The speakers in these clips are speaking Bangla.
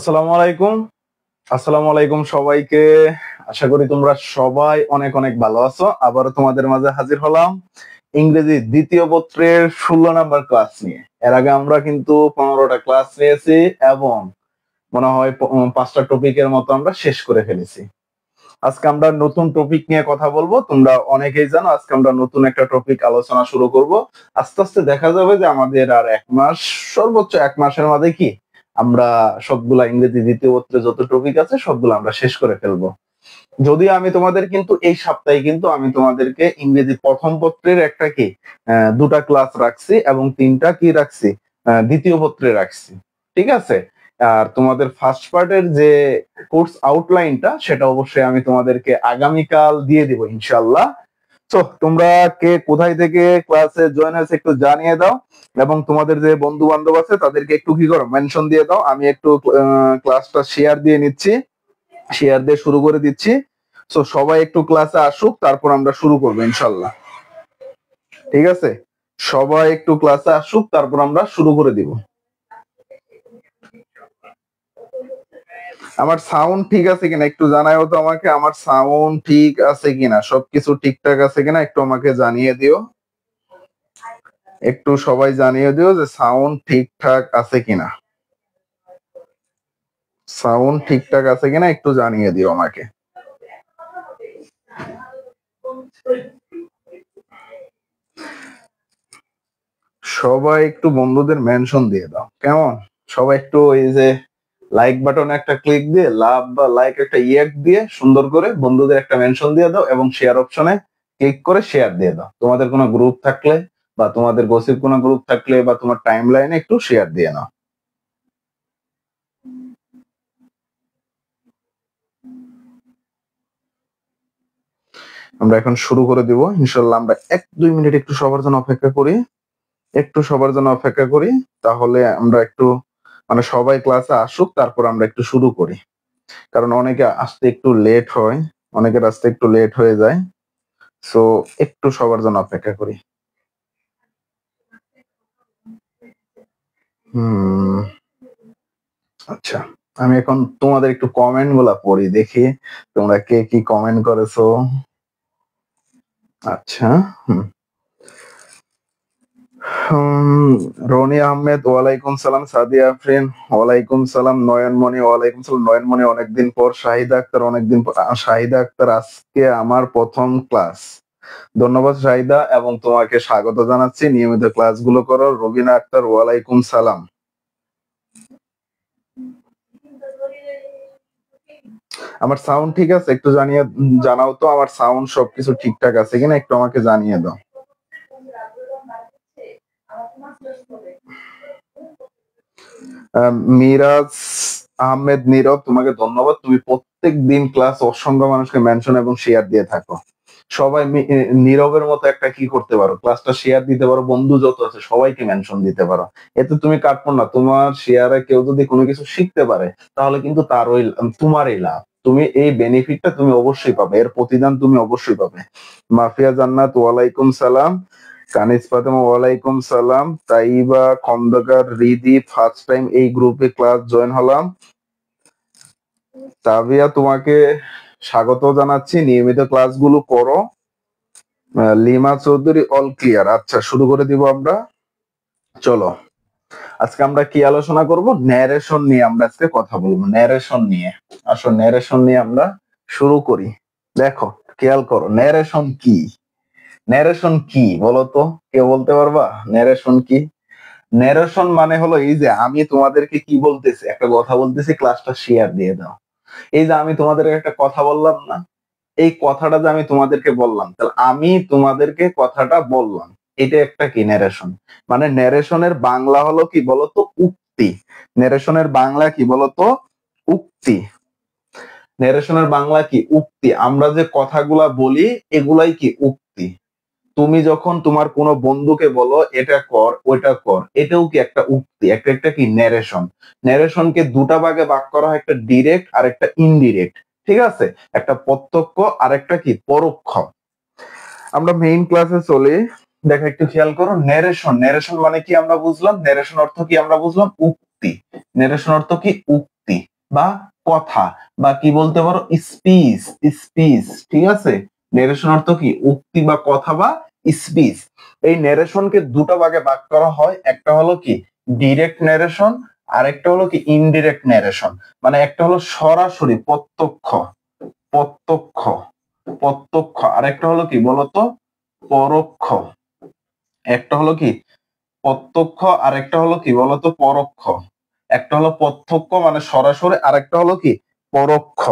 আসসালামু আলাইকুম। আসসালামু আলাইকুম সবাইকে। আশা করি তোমরা সবাই অনেক অনেক ভালো আছো। আবারও তোমাদের মাঝে হাজির হলাম ইংরেজি দ্বিতীয় পত্রের 16 নাম্বার ক্লাস নিয়ে। এর আগে আমরা কিন্তু 15টা ক্লাস নিয়েছি এবং মনে হয় 5টা টপিকের মতো আমরা শেষ করে ফেলেছি। আজকে আমরা নতুন টপিক নিয়ে কথা বলবো। তোমরা অনেকেই জানো আজকে আমরা নতুন একটা টপিক আলোচনা শুরু করব। আস্তে আস্তে দেখা যাবে যে আমাদের আর 1 মাস, সর্বোচ্চ 1 মাসের মধ্যে কি আমরা সবগুলা ইংরেজি দ্বিতীয় পত্রে যত টপিক আছে সবগুলো আমরা শেষ করে ফেলবো। যদিও আমি তোমাদের কিন্তু এই সপ্তাহে কিন্তু আমি তোমাদেরকে ইংরেজি প্রথম পত্রের একটা কি 2টা ক্লাস রাখছি এবং 3টা কি রাখছি দ্বিতীয় পত্রে রাখছি। ঠিক আছে। আর তোমাদের ফার্স্ট পার্টের যে কোর্স আউটলাইনটা সেটা অবশ্যই আমি তোমাদেরকে আগামীকাল দিয়ে দিব ইনশাআল্লাহ। তো তোমরা কে কোথায় থেকে ক্লাসে জয়েন হয়েছে একটু জানিয়ে দাও এবং তোমাদের যে বন্ধু বান্ধব আছে তাদেরকে একটু কি করো মেনশন দিয়ে দাও। আমি একটু ক্লাসটা শেয়ার দিয়ে নিচ্ছি, শেয়ার দিয়ে শুরু করে দিচ্ছি। তো সবাই একটু ক্লাসে আসুক, তারপর আমরা শুরু করবো ইনশাল্লাহ। ঠিক আছে, সবাই একটু ক্লাসে আসুক, তারপর আমরা শুরু করে দিব। আমার সাউন্ড ঠিক আছে কিনা একটু জানাও তো আমাকে। আমার সাউন্ড ঠিক আছে কিনা, সবকিছু ঠিকঠাক আছে কিনা একটু আমাকে জানিয়ে দিও। একটু সবাই জানিয়ে দিও যে সাউন্ড ঠিকঠাক আছে কিনা। সাউন্ড ঠিকঠাক আছে কিনা একটু জানিয়ে দিও আমাকে। সবাই একটু বন্ধুদের মেনশন দিয়ে দাও, কেমন? সবাই একটু এই যে লাইক বাটনে একটা ক্লিক দিয়ে, লাভ বা লাইক একটা ইয়েক দিয়ে সুন্দর করে বন্ধুদের একটা মেনশন দিয়ে দাও এবং শেয়ার অপশনে ক্লিক করে শেয়ার দিয়ে দাও। তোমাদের কোনো গ্রুপ থাকলে বা তোমাদের গসিপ কোনো গ্রুপ থাকলে বা তোমার টাইম লাইনে একটু শেয়ার দিয়ে নাও। আমরা এখন শুরু করে দিব ইনশাল্লাহ। আমরা 1-2 মিনিট একটু সবার জন্য অপেক্ষা করি, একটু সবার জন্য অপেক্ষা করি, তাহলে আমরা একটু মানে সবাই ক্লাসে আসুক, তারপর আমরা একটু শুরু করি। কারণ অনেকে আসতে একটু লেট হয়, অনেকের আসতে একটু লেট হয়ে যায়। সো একটু সবার জন্য অপেক্ষা করি। আচ্ছা, আমি এখন তোমাদের একটু কমেন্ট গুলা পড়ি, দেখি তোমরা কে কি কমেন্ট করেছো। আচ্ছা, রনি আহমেদ ওয়ালাইকুম সালাম, সাদিয়া আফরিন ওয়ালাইকুম সালাম, নয়নমণি ওয়ালাইকুম সালাম। নয়নমণি অনেকদিন পর, শাহিদা আক্তার অনেকদিন পর। শাহিদা আক্তার আজকে আমার প্রথম ক্লাস। ধন্যবাদ শাহিদা এবং তোমাকে স্বাগত জানাচ্ছি, নিয়মিত ক্লাসগুলো করো। রবিনা আক্তার ওয়ালাইকুম সালাম। আমার সাউন্ড ঠিক আছে একটু জানাও তো, আমার সাউন্ড সবকিছু ঠিকঠাক আছে কিনা একটু আমাকে জানিয়ে দাও। মিরাজ আহমেদ নীরব, তোমাকে ধন্যবাদ। তুমি প্রত্যেক দিন ক্লাস অসংখ্য মানুষকে মেনশন এবং শেয়ার দিয়ে থাকো। সবাই নীরবের মতো একটা কি করতে পারো, ক্লাসটা শেয়ার দিতে পারো, বন্ধু যত আছে সবাইকে মেনশন দিতে পারো। এতে তুমি কাটবো না, তোমার শেয়ারে কেউ যদি কোনো কিছু শিখতে পারে তাহলে কিন্তু তার ওই তোমারই লাভ। তুমি এই বেনিফিটটা তুমি অবশ্যই পাবে, এর প্রতিদান তুমি অবশ্যই পাবে। মাফিয়া জান্নাত ওয়ালাইকুম সালাম, কানিস ফাতেমা ওয়ালাইকুম সালাম, তাইবা খন্দকার রিদি ফার্স্ট টাইম এই গ্রুপে ক্লাস জয়েন হলাম। তাবিয়া তোমাকে স্বাগত জানাচ্ছি, নিয়মিত ক্লাসগুলো করো। Lima Chowdhury all clear. আচ্ছা, শুরু করে দিব আমরা। চলো, আজকে আমরা কি আলোচনা করব? ন্যারেশন নিয়ে আমরা আজকে কথা বলবো, ন্যারেশন নিয়ে। আসো ন্যারেশন নিয়ে আমরা শুরু করি। দেখো, খেয়াল করো, ন্যারেশন কি? ন্যারেশন কি বলতো, কেউ বলতে পারবা ন্যারেশন কি? ন্যারেশন মানে হলো এই যে আমি তোমাদেরকে কি বলতেছি, একটা কথা বলতেছি, ক্লাসটা শেয়ার দিয়ে দাও। এই যে আমি তোমাদেরকে একটা কথা বললাম না, এই কথাটা যে আমি তোমাদেরকে বললাম, তাহলে আমি তোমাদেরকে কথাটা বললাম, এটা একটা কি ন্যারেশন। মানে ন্যারেশনের বাংলা হলো কি বলতো? উক্তি। ন্যারেশনের বাংলা কি বলতো? উক্তি। ন্যারেশনের বাংলা কি? উক্তি। আমরা যে কথাগুলা বলি এগুলাই কি? উক্তি। তুমি যখন তোমার কোনো বন্ধুকে বলো এটা কর ওইটা কর, এটাও কি একটা উক্তি, একটা একটা কি ন্যারেশন। ন্যারেশনকে দুটা ভাগে ভাগ করা হয়, একটা ডিরেক্ট আর একটা ইনডিরেক্ট। ঠিক আছে, একটা প্রত্যক্ষ আর একটা কি পরোক্ষ। আমরা মেইন ক্লাসে চলে, দেখো একটু খেয়াল করো। ন্যারেশন, ন্যারেশন মানে কি আমরা বুঝলাম, ন্যারেশন অর্থ কি আমরা বুঝলাম? উক্তি। ন্যারেশন অর্থ কি? উক্তি। বা কথা, বা কি বলতে পারো স্পিচ, স্পিচ, ঠিক আছে। নেরেশন অর্থ কি উক্তি বা কথা বা স্পিচ। এই নেরেশনকে দুটো ভাগে ভাগ করা হয়, একটা হলো কি ডিরেক্ট নেরেশন, আর একটা হলো কি ইনডিরেক্ট নেরেশন। মানে একটা হলো সরাসরি প্রত্যক্ষ, প্রত্যক্ষ, প্রত্যক্ষ, আর একটা হলো কি বলতো পরোক্ষ। একটা হলো কি প্রত্যক্ষ, আর একটা হলো কি বলতো পরোক্ষ। একটা হলো প্রত্যক্ষ মানে সরাসরি, আর একটা হলো কি পরোক্ষ।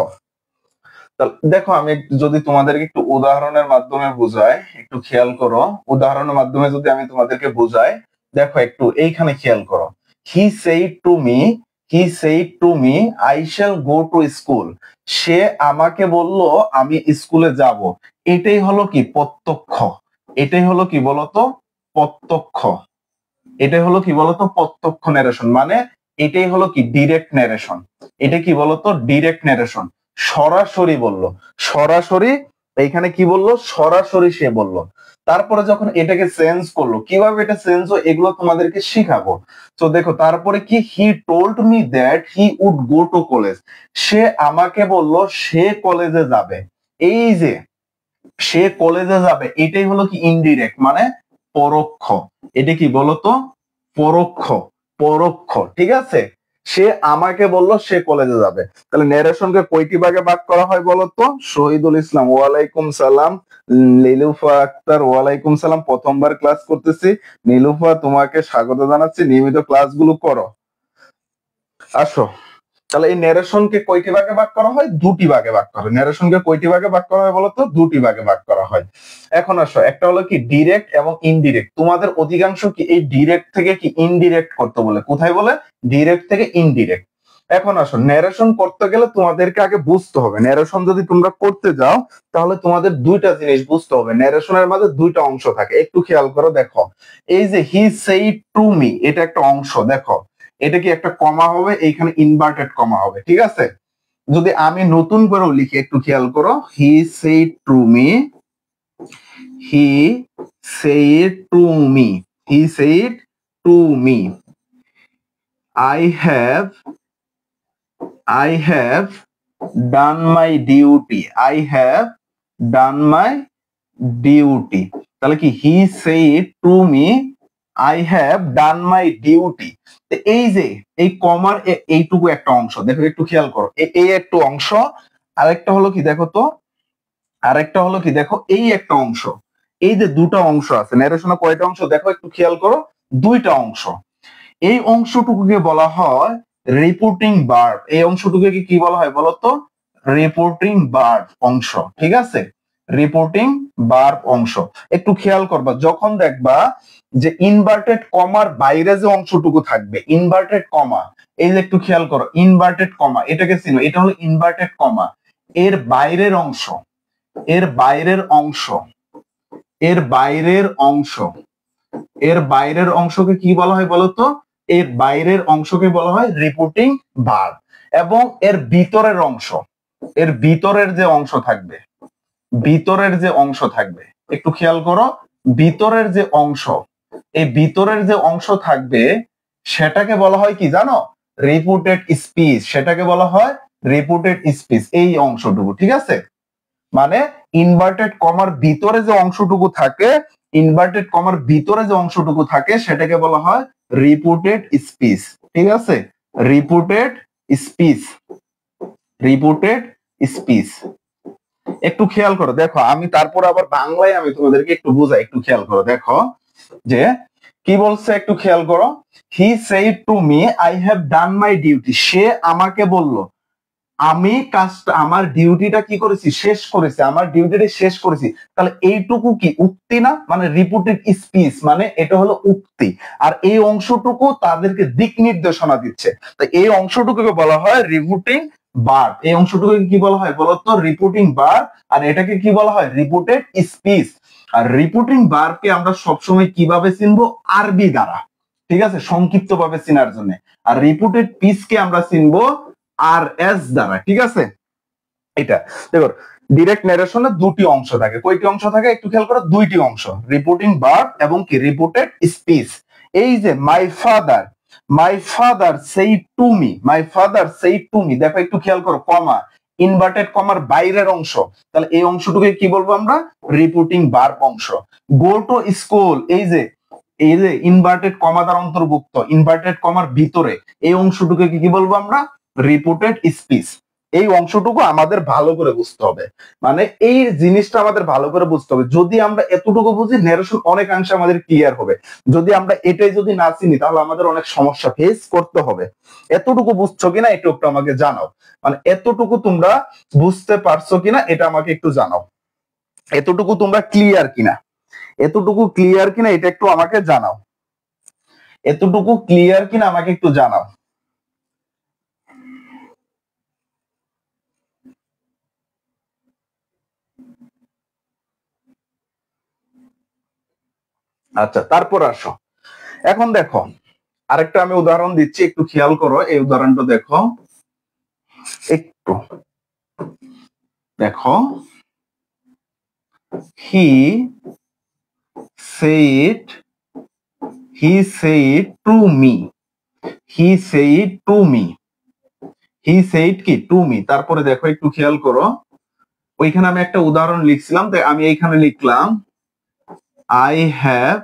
দেখো আমি যদি তোমাদেরকে একটু উদাহরণের মাধ্যমে বুঝাই, একটু খেয়াল করো। উদাহরণের মাধ্যমে যদি আমি তোমাদেরকে বুঝাই, দেখো একটু এইখানে খেয়াল করো। He said to me, he said to me I shall go to school. সে আমাকে বলল আমি স্কুলে যাব। এটাই হলো কি প্রত্যক্ষ, এটাই হলো কি বলতো প্রত্যক্ষ, এটাই হলো কি বলতো প্রত্যক্ষ নেরেশন। মানে এটাই হলো কি ডিরেক্ট নেরেশন। এটা কি বলতো ডিরেক্ট নেরেশন, সরাসরি বলল, সরাসরি। এইখানে কি বললো সরাসরি সে বলল। তারপরে যখন এটাকে চেঞ্জ করলো, কিভাবে এটা চেঞ্জ হয় এগুলো তোমাদেরকে শিখাবো। তো দেখো তারপরে কি he told me that he would go to college. সে আমাকে বলল সে কলেজে যাবে। এই যে সে কলেজে যাবে এটাই হলো কি ইনডিরেক্ট মানে পরোক্ষ। এটা কি বলতো পরোক্ষ, পরোক্ষ, ঠিক আছে। সে আমাকে বলল সে কলেজে যাবে। তাহলে নেরেশনকে কয়টি ভাগে ভাগ করা হয় বলতো? শহীদুল ইসলাম ওয়ালাইকুম সালাম, নীলুফা আক্তার ওয়ালাইকুম সালাম, প্রথমবার ক্লাস করতেছি। নীলুফা তোমাকে স্বাগত জানাচ্ছি, নিয়মিত ক্লাসগুলো করো, আসো। তাহলে এই নেরেশনকে কয়টি ভাগে ভাগ করা হয়? দুটি ভাগে ভাগ করা হয়। নেরেশনকে কয়টি ভাগে ভাগ করা হয় বলতো? দুটি ভাগে ভাগ করা হয়। এখন আসো, একটা হলো কি ডিরেক্ট এবং ইনডিরেক্ট। তোমাদের অধিকাংশ কি এই ডিরেক্ট থেকে কি ইনডিরেক্ট করতে বলে, কোথায় বলে ডিরেক্ট থেকে ইনডিরেক্ট। এখন আসো, নেরেশন করতে গেলে তোমাদেরকে আগে বুঝতে হবে, নেরেশন যদি তোমরা করতে যাও তাহলে তোমাদের দুইটা জিনিস বুঝতে হবে। নেরেশনের মাঝে দুইটা অংশ থাকে, একটু খেয়াল করো। দেখো এই যে হি সেইড টু মি, এটা একটা অংশ। দেখো এটা কি একটা কমা হবে, এইখানে ইনভার্টেড কমা হবে, ঠিক আছে। যদি আমি নতুন করেও লিখি, একটু খেয়াল করো, he said to me, he said to me, he said to me I have, I have done my duty, I have done my duty। তাহলে কি he said to me I have done my duty। এই যে এই কমার এইটুকু একটা অংশ, দেখো একটু খেয়াল করো, এই একটু অংশ। আরেকটা হলো কি দেখো তো, আরেকটা হলো কি দেখো এই একটা অংশ। এই যে দুটো অংশ আছে, নেরেশনে কয়টা অংশ দেখো একটু খেয়াল করো, দুইটা অংশ। এই অংশটুকুকে বলা হয় রিপোর্টিং ভার্ব। এই অংশটুকুকে কি বলা হয় বলতো? রিপোর্টিং ভার্ব অংশ, ঠিক আছে। রিপোর্টিং ভার্ব অংশ। একটু খেয়াল করবা, যখন দেখবা যে ইনভার্টেড কমার বাইরে যে অংশটুকু থাকবে, ইনভার্টেড কমা, এই যে একটু খেয়াল করো ইনভার্টেড কমা, এটাকে চিনো, এটা হলো ইনভার্টেড কমা। এর বাইরের অংশ, এর বাইরের অংশ, এর বাইরের অংশ, এর বাইরের অংশকে কি বলা হয় বলতো? এর বাইরের অংশকে বলা হয় রিপোর্টিং ভার্ব। এবং এর ভিতরের অংশ, এর ভিতরের যে অংশ থাকবে, ভিতরের যে অংশ থাকবে, একটু খেয়াল করো, ভিতরের যে অংশ, এই ভিতরের যে অংশ থাকবে সেটাকে বলা হয় কি জানো? Reported speech. সেটাকে বলা হয় রিপোর্টেড স্পিচ, এই অংশটুকু, ঠিক আছে। মানে ইনভার্টেড কমার ভিতরে যে অংশটুকু থাকে, ইনভার্টেড কমার ভিতরে যে অংশটুকু থাকে সেটাকে বলা হয় রিপোর্টেড স্পিচ, ঠিক আছে। Reported speech, reported speech. একটু খেয়াল করো, দেখো আমি তারপর আবার বাংলায় আমি তোমাদেরকে একটু বুঝাই, একটু খেয়াল করো। দেখো যে কি বলছে একটু খেয়াল করো, he said to me I have done my duty. সে আমাকে বলল আমি কাজটা, আমার ডিউটিটা কি করেছি, শেষ করেছি, আমার ডিউটিটা শেষ করেছি। তাহলে এইটুকু কি উক্তি না? মানে রিপোর্টেড স্পিচ মানে এটা হলো উক্তি। আর এই অংশটুকু তাদেরকে দিক নির্দেশনা দিচ্ছে, তো এই অংশটুকুকে বলা হয় রিপোর্টিং ভার্ব। এই অংশটুকুকে কি বলা হয় বলতো? Reporting verb. আর এটাকে কি বলা হয়? Reported speech. আর রিপোর্টিং ভার্বকে আমরা সবসময় কিভাবে চিনবো? আরবি দ্বারা, ঠিক আছে, সংক্ষিপ্ত ভাবে চিনার জন্য। আর রিপোর্টেড পিসকে আমরা চিনবো আর এস দ্বারা, ঠিক আছে। এটা দেখো ডিরেক্ট নেরেশনে দুটি অংশ থাকে, কয়টি অংশ থাকে একটু খেয়াল করো, দুইটি অংশ, রিপোর্টিং ভার্ব এবং কি রিপোর্টেড স্পিচ। এই যে মাই ফাদার, মাই ফাদার সেই টু মি, মাই ফাদার সেই টু মি, দেখো একটু খেয়াল করো, কমা, ইনভার্টেড কমার বাইরের অংশ, তাহলে এই অংশটুকে কি বলবো আমরা, রিপোর্টিং ভার্ব অংশ। গো টু স্কুল, এই যে ইনভার্টেড কমা দ্বারা অন্তর্ভুক্ত, ইনভার্টেড কমার ভিতরে এই অংশটুকে কি বলবো আমরা, রিপোর্টেড স্পিচ। এই অংশটুকু আমাদের ভালো করে বুঝতে হবে, মানে এই জিনিসটা আমাদের ভালো করে বুঝতে হবে। যদি আমরা এতটুকু বুঝি, ন্যারেশন অনেকাংশে আমাদের ক্লিয়ার হবে। যদি আমরা এটাই যদি না চিনি, তাহলে আমাদের অনেক সমস্যা ফেস করতে হবে। এতটুকু বুঝছো কিনা এটা একটু আমাকে জানাও, মানে এতটুকু তোমরা বুঝতে পারছো কিনা এটা আমাকে একটু জানাও, এতটুকু তোমরা ক্লিয়ার কিনা, এতটুকু ক্লিয়ার কিনা এটা একটু আমাকে জানাও, এতটুকু ক্লিয়ার কিনা আমাকে একটু জানাও। আচ্ছা, তারপর আসো, এখন দেখো আরেকটা আমি উদাহরণ দিচ্ছি, একটু খেয়াল করো, এই উদাহরণটা দেখো, একটু দেখো, হি said, he said to me, he said to me, he said কি টু মি, তারপরে দেখো একটু খেয়াল করো, ওইখানে আমি একটা উদাহরণ লিখছিলাম, তাই আমি এইখানে লিখলাম I have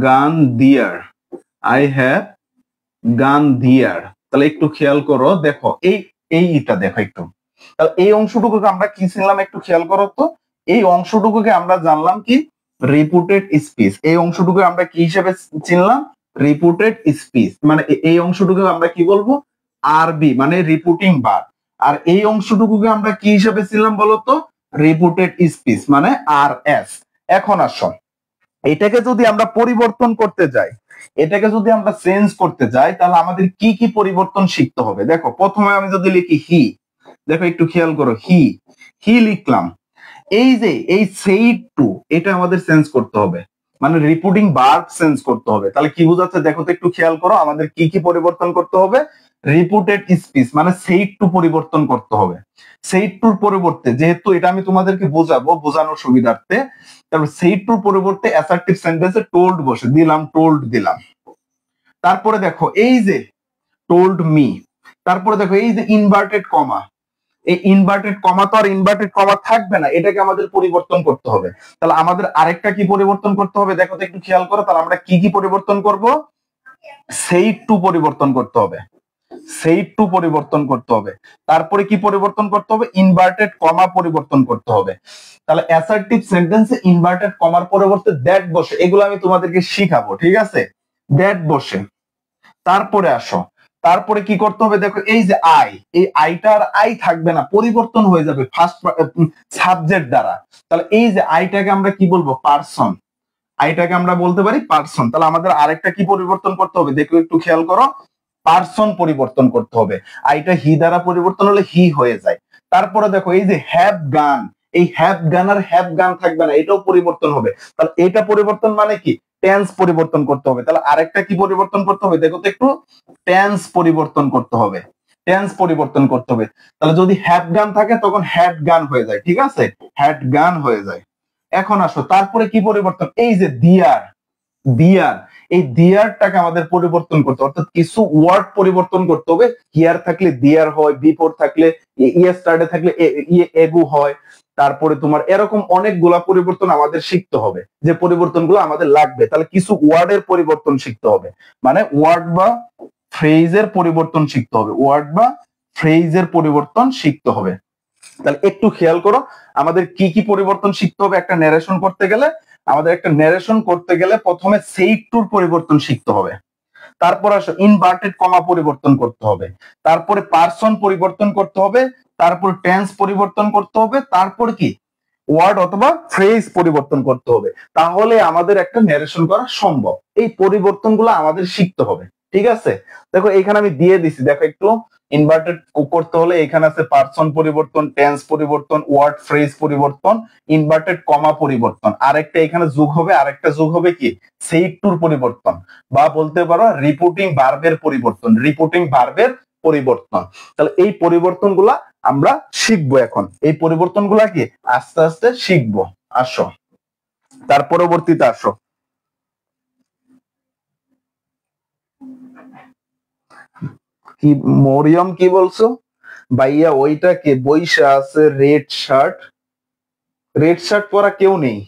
gone there, I have gone there। তাহলে একটু খেয়াল করো, দেখো এইটা দেখো একটু, তাহলে এই অংশটুকুকে আমরা কি ছিলাম একটু খেয়াল করো তো, এই অংশটুকুকে আমরা জানলাম কি, রিপোর্টেড স্পিচ। এই অংশটুকু আমরা কি হিসেবে চিনলাম, রিপোর্টেড স্পিচ, মানে এই অংশটুকু আমরা কি বলবো, আরবি, মানে রিপোর্টিং ভার্ব। আর এই অংশটুকুকে আমরা কি হিসেবে ছিলাম বলতো, রিপোর্টেড স্পিচ, মানে আর এস। এখন আসো, এটাকে যদি আমরা পরিবর্তন করতে যাই, এটাকে যদি আমরা চেঞ্জ করতে যাই, তাহলে আমাদের কি কি পরিবর্তন শিখতে হবে। দেখো প্রথমে আমি যদি লিখি হি, দেখো একটু খেয়াল করো, হি লিখলাম, এই যে এই সেইড টু, এটা আমাদের চেঞ্জ করতে হবে, মানে রিপোর্টিং ভার্ব চেঞ্জ করতে হবে। তাহলে কি বোঝাচ্ছে দেখো তো একটু খেয়াল করো, আমাদের কি কি পরিবর্তন করতে হবে, রিপোর্টেড স্পিচ মানে সেইড টু পরিবর্তন করতে হবে। সেইড টুর পরিবর্তে, যেহেতু এটা আমি তোমাদেরকে বোঝাবো বোঝানোর সুবিধার্থে, তারপর সেইড টুর পরিবর্তে অ্যাসার্টিভ সেন্টেন্সে টোল্ড বসে দিলাম, টোল্ড দিলাম। তারপরে দেখো এই যে টোল্ড মি, তারপরে দেখো এই যে ইনভার্টেড কমা, এই ইনভার্টেড কমা তো আর ইনভার্টেড কমা থাকবে না, এটাকে আমাদের পরিবর্তন করতে হবে। তাহলে আমাদের আরেকটা কি পরিবর্তন করতে হবে, দেখো তো একটু খেয়াল করো, তাহলে আমরা কি কি পরিবর্তন করব, সেইড টু পরিবর্তন করতে হবে, সেইড টু পরিবর্তন করতে হবে। তারপরে কি পরিবর্তন করতে হবে, ইনভার্টেড কমা পরিবর্তন করতে হবে। তাহলে অ্যাসার্টিভ সেন্টেন্সে ইনভার্টেড কমার পরিবর্তে দ্যাট বসে, এগুলো আমি তোমাদেরকে শিখাবো, ঠিক আছে, দ্যাট বসে। তারপরে আসো, তারপরে কি করতে হবে, দেখো এই যে আই, এই আইটা আর আই থাকবে না, পরিবর্তন হয়ে যাবে ফার্স্ট সাবজেক্ট দ্বারা। তাহলে এই যে আইটাকে আমরা কি বলবো, পারসন, আইটাকে আমরা বলতে পারি পারসন। তাহলে আমাদের আরেকটা কি পরিবর্তন করতে হবে, দেখো একটু খেয়াল করো, পারসন পরিবর্তন করতে হবে। আইটা হি দ্বারা পরিবর্তন হলে হি হয়ে যায়। তারপরে দেখো এই যে হ্যাভ গান, এই হ্যাভ গান আর হ্যাভ গান থাকবে না, এটাও পরিবর্তন হবে। তাহলে এটা পরিবর্তন মানে কি, টেন্স পরিবর্তন করতে হবে। তাহলে আরেকটা কি পরিবর্তন করতে হবে, দেখো তো একটু, টেন্স পরিবর্তন করতে হবে, টেন্স পরিবর্তন করতে হবে। তাহলে যদি হ্যাভ গান থাকে তখন হ্যাড গান হয়ে যায়, ঠিক আছে, হ্যাড গান হয়ে যায়। এখন আসো, তারপরে কি পরিবর্তন, এই যে দিয়ার, দিয়ার, এই দিয়ারটাকে আমাদের পরিবর্তন করতে হবে, অর্থাৎ কিছু ওয়ার্ড পরিবর্তন করতে হবে। হিয়ার থাকলে দিয়ার হয়, বিফোর থাকলে ইয়েস্টারডে থাকলে এগু হয়। তারপরে তোমার এরকম অনেকগুলা পরিবর্তন আমাদের শিখতে হবে, যে পরিবর্তনগুলো আমাদের লাগবে। তাহলে কিছু ওয়ার্ডের পরিবর্তন শিখতে হবে, মানে ওয়ার্ড বা ফ্রেজের পরিবর্তন শিখতে হবে, ওয়ার্ড বা ফ্রেজের পরিবর্তন শিখতে হবে। তাহলে একটু খেয়াল করো, আমাদের কি কি পরিবর্তন শিখতে হবে একটা ন্যারেশন করতে গেলে। আমাদের একটা ন্যারেশন করতে গেলে প্রথমে সেইড টুর পরিবর্তন শিখতে হবে, তারপর আসো ইনভার্টেড কমা পরিবর্তন করতে হবে, তারপরে পারসন পরিবর্তন করতে হবে, তারপর টেন্স পরিবর্তন করতে হবে, তারপর কি ওয়ার্ড অথবা ফ্রেজ পরিবর্তন করতে হবে। তাহলে আমাদের একটা ন্যারেশন করা সম্ভব। এই পরিবর্তনগুলো আমাদের শিখতে হবে, ঠিক আছে। দেখো এখানে আমি দিয়ে দিছি, দেখো একটু, ইনভার্টেড করতে হলে এখানে আছে পারসন পরিবর্তন, টেন্স পরিবর্তন, ওয়ার্ড ফ্রেজ পরিবর্তন, ইনভার্টেড কমা পরিবর্তন, আরেকটা এখানে যোগ হবে, আরেকটা যোগ হবে কি, সেইড টুর পরিবর্তন, বা বলতে পারো রিপোর্টিং ভার্বের পরিবর্তন, রিপোর্টিং ভার্বের পরিবর্তন। তাহলে এই পরিবর্তনগুলা আমরা শিখবো। এখন এই পরিবর্তনগুলা কি আস্তে আস্তে শিখবো। আসো, তার পরবর্তীতে আসো, কি মরিয়ম কি বলছো ভাইয়া? ওইটা কে বইসা আছে? রেড শার্ট, রেড শার্ট পরা কেউ নেই।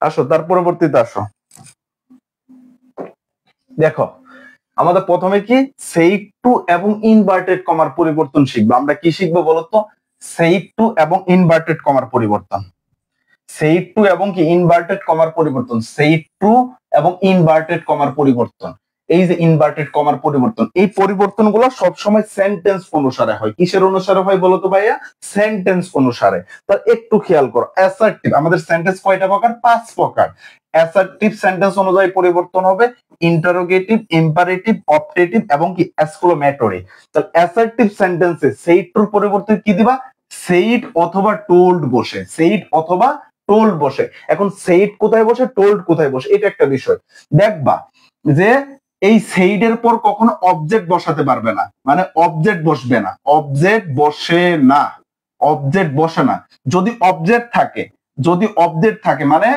আসো, তার পরবর্তীতে আসো। দেখো, আমাদের প্রথমে কি সেইড টু এবং ইনভার্টেড কমার পরিবর্তন শিখবো। আমরা কি শিখবো বলতো? সেইড টু এবং ইনভার্টেড কমার পরিবর্তন। সেইড টু এবং কি ইনভার্টেড কমার পরিবর্তন, সেইড টু এবং ইনভার্টেড কমার পরিবর্তন। এই যে ইনভার্টেড কমার পরিবর্তন, এই পরিবর্তনগুলো সবসময় সেন্টেন্স অনুসারে হয়। কিসের অনুসারে হয় বলতো ভাইয়া? সেন্টেন্স অনুসারে। তার একটু খেয়াল করো, অ্যাসার্টিভ, আমাদের সেন্টেন্স কয়টা প্রকার? 5 প্রকার। অ্যাসার্টিভ সেন্টেন্স অনুযায়ী পরিবর্তন হবে ইন্টারোগেটিভ, ইম্পারেটিভ, অপটেটিভ এবং কি এক্সক্লেমেটরি। তাহলে অ্যাসার্টিভ সেন্টেন্সে সেইড টুর পরিবর্তে কি দিবা? সেইড অথবা টোল্ড বসে, সেইড অথবা টোল্ড বসে। এখন সেইড কোথায় বসে, টোল্ড কোথায় বসে, এটা একটা বিষয় দেখবা যে এই সেইড এর পর কখনো অবজেক্ট বসাতে পারবে না, মানে অবজেক্ট বসবে না, অবজেক্ট বসে না, অবজেক্ট বসে না। যদি অবজেক্ট থাকে, যদি অবজেক্ট থাকে মানে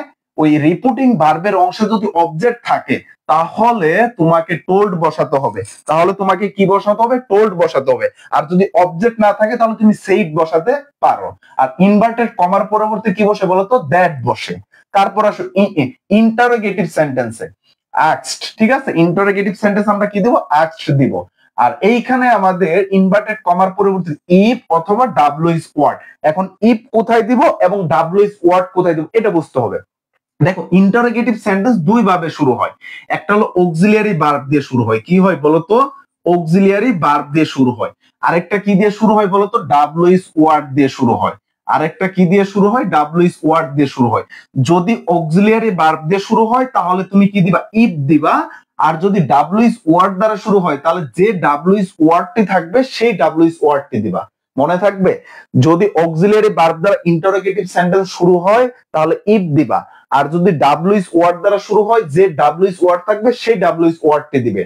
ওই রিপোর্টিং ভার্বের অংশে যদি অবজেক্ট থাকে, তাহলে তোমাকে টোল্ড বসাতে হবে, তাহলে তোমাকে কি বসাতে হবে? টোল্ড বসাতে হবে। আর যদি অবজেক্ট না থাকে তাহলে তুমি সেইড বসাতে পারো। আর ইনভার্টেড কমার পরবর্তী কি বসে বলতো? দ্যাট বসে। তারপর আসো ইন্টারোগেটিভ সেন্টেন্সে আস্কড, ঠিক আছে? ইন্টারোগেটিভ সেন্টেন্স আমরা কি দেব? আস্কড দিব। আর এইখানে আমাদের ইনভার্টেড কমার পরিবর্তে ইফ অথবা ডাব্লিউএস ওয়ার্ড। এখন ইফ কোথায় দিব এবং ডাব্লিউএস ওয়ার্ড কোথায় দিব এটা বুঝতে হবে। দেখো, ইন্টারোগেটিভ সেন্টেন্স দুই ভাবে শুরু হয়। একটা হলো অক্সিলিয়ারি ভার্ব দিয়ে শুরু হয়। কি হয় বলতো? অক্সিলিয়ারি ভার্ব দিয়ে শুরু হয়। আরেকটা কি দিয়ে শুরু হয় বলতো? ডাব্লিউএস ওয়ার্ড দিয়ে শুরু হয়। আরেকটা কি দিয়ে শুরু হয়? ডাব্লিউএস ওয়ার্ড দিয়ে শুরু হয়। যদি অক্সিলিয়ারি ভার্ব দিয়ে শুরু হয় তাহলে তুমি কি দিবা? ইফ দিবা। আর যদি ডাব্লিউএস ওয়ার্ড দ্বারা শুরু হয় তাহলে যে ডাব্লিউএস ওয়ার্ডটি থাকবে সেই ডাব্লিউএস ওয়ার্ডটি দিবা। মনে থাকবে? যদি অক্সিলিয়ারি ভার্ব দ্বারা ইন্টারোগেটিভ সেন্টেন্স শুরু হয় তাহলে ইফ দিবা। আর যদি ডাব্লিউএস ওয়ার্ড দ্বারা শুরু হয়, যে ডাব্লিউএস ওয়ার্ড থাকবে সেই ডাব্লিউএস ওয়ার্ডটি দিবে।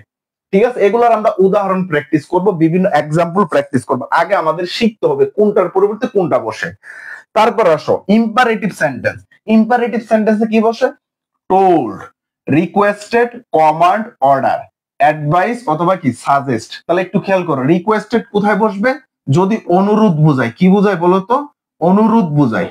ঠিক আছে? এগুলোর আমরা উদাহরণ প্র্যাকটিস করব, বিভিন্ন এক্সাম্পল প্র্যাকটিস করব। আগে আমাদের শিখতে হবে কোনটার পরিবর্তে কোনটা বসে। তারপর আসো ইম্পারেটিভ সেন্টেন্স। ইম্পারেটিভ সেন্টেন্সে কি বসে? Told, requested, command, order, advice অথবা কি সাজেস্ট। তাহলে একটু খেয়াল করো, রিকোয়েস্টেড কোথায় বসবে? যদি অনুরোধ বোঝায়। কি বোঝায় বলতো? অনুরোধ বোঝায়।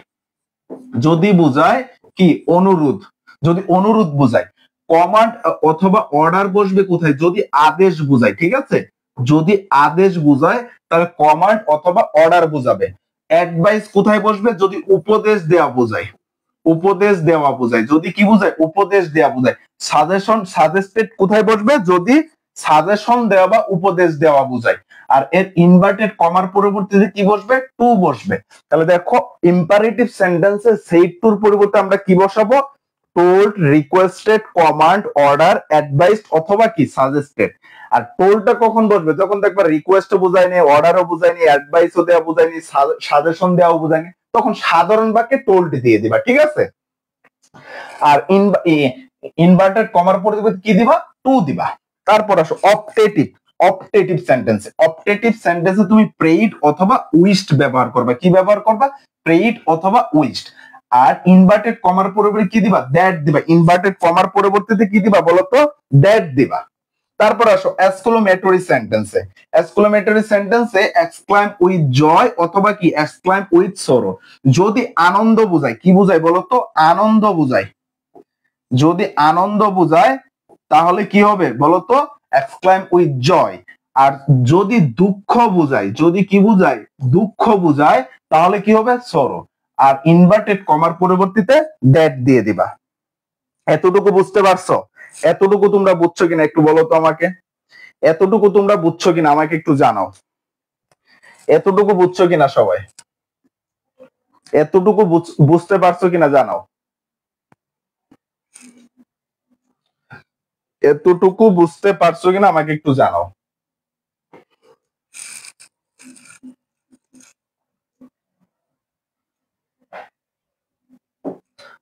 যদি বোঝায় কি? অনুরোধ, যদি অনুরোধ বোঝায়। কমান্ড অথবা অর্ডার বসবে কোথায়? যদি আদেশ বোঝায়। ঠিক আছে? যদি আদেশ বোঝায় তাহলে কমান্ড অথবা অর্ডার বোঝাবে। অ্যাডভাইস কোথায় বসবে? যদি উপদেশ দেওয়া বোঝায়, উপদেশ দেওয়া বোঝায়। যদি কি বোঝায়? উপদেশ দেওয়া বোঝায়। সাজেশন, সাজেস্টেড কোথায় বসবে? যদি সাজেশন দেওয়া বা উপদেশ দেওয়া বোঝায়। আর এর ইনভার্টেড কমার পরবর্তীতে কি বসবে? টু বসবে। তাহলে দেখো, ইম্পারেটিভ সেন্টেন্সে সেইড টুর পরিবর্তে আমরা কি বসাবো? Told, requested, command, order, advice অথবা কি সাজেস্টেড। আর টোল্ডটা কখন বসবে? যখন দেখবা রিকোয়েস্টও বোঝায়নি, অর্ডারও বোঝায়নি, অ্যাডভাইসও দেওয়া বোঝায়নি, সাজেশন দেওয়া বোঝায়নি, তখন সাধারণ বাক্যে টোল্ড দিয়ে দিবা। ঠিক আছে? আর ইনভার্টেড কমার পরিবর্তে কি দিবা? টু দিবা। তারপর আসো অপটেটিভ। অপটেটিভ সেন্টেন্সে, অপটেটিভ সেন্টেন্সে তুমি প্রেইড অথবা উইশড ব্যবহার করবা। কি ব্যবহার করবা? প্রেইড অথবা উইশড। আর ইনভার্টেড কমার পরিবর্তে কি দিবা? দ্যাট দিবা। ইনভার্টেড কমার পরিবর্তে কি দিবা বলতো? দ্যাট দিবা। তারপর আসো এক্সক্লেমেটরি সেন্টেন্সে। এক্সক্লেমেটরি সেন্টেন্সে এক্সক্লাইম উইথ জয় অথবা কি এক্সক্লাইম উইথ সরো। যদি আনন্দ বোঝায়। কি বোঝায় বলতো? আনন্দ বোঝায়। যদি আনন্দ বোঝায় তাহলে কি হবে বলতো? এক্সক্লাইম উইথ জয়। আর যদি দুঃখ বোঝায়, যদি কি বোঝায়? দুঃখ বোঝায়, তাহলে কি হবে? সরো। আর ইনভার্টেড কমার পরিবর্তিতে দ্যাট দিয়ে দিবা। এতটুকু বুঝতে পারছো? এতটুকু তোমরা বুঝছো কিনা একটু বলো তো আমাকে। এতটুকু তোমরা বুঝছো কিনা আমাকে একটু জানাও। এতটুকু বুঝছো কিনা সবাই? এতটুকু বুঝতে পারছো কিনা জানাও। এতটুকু বুঝতে পারছো কিনা আমাকে একটু জানাও।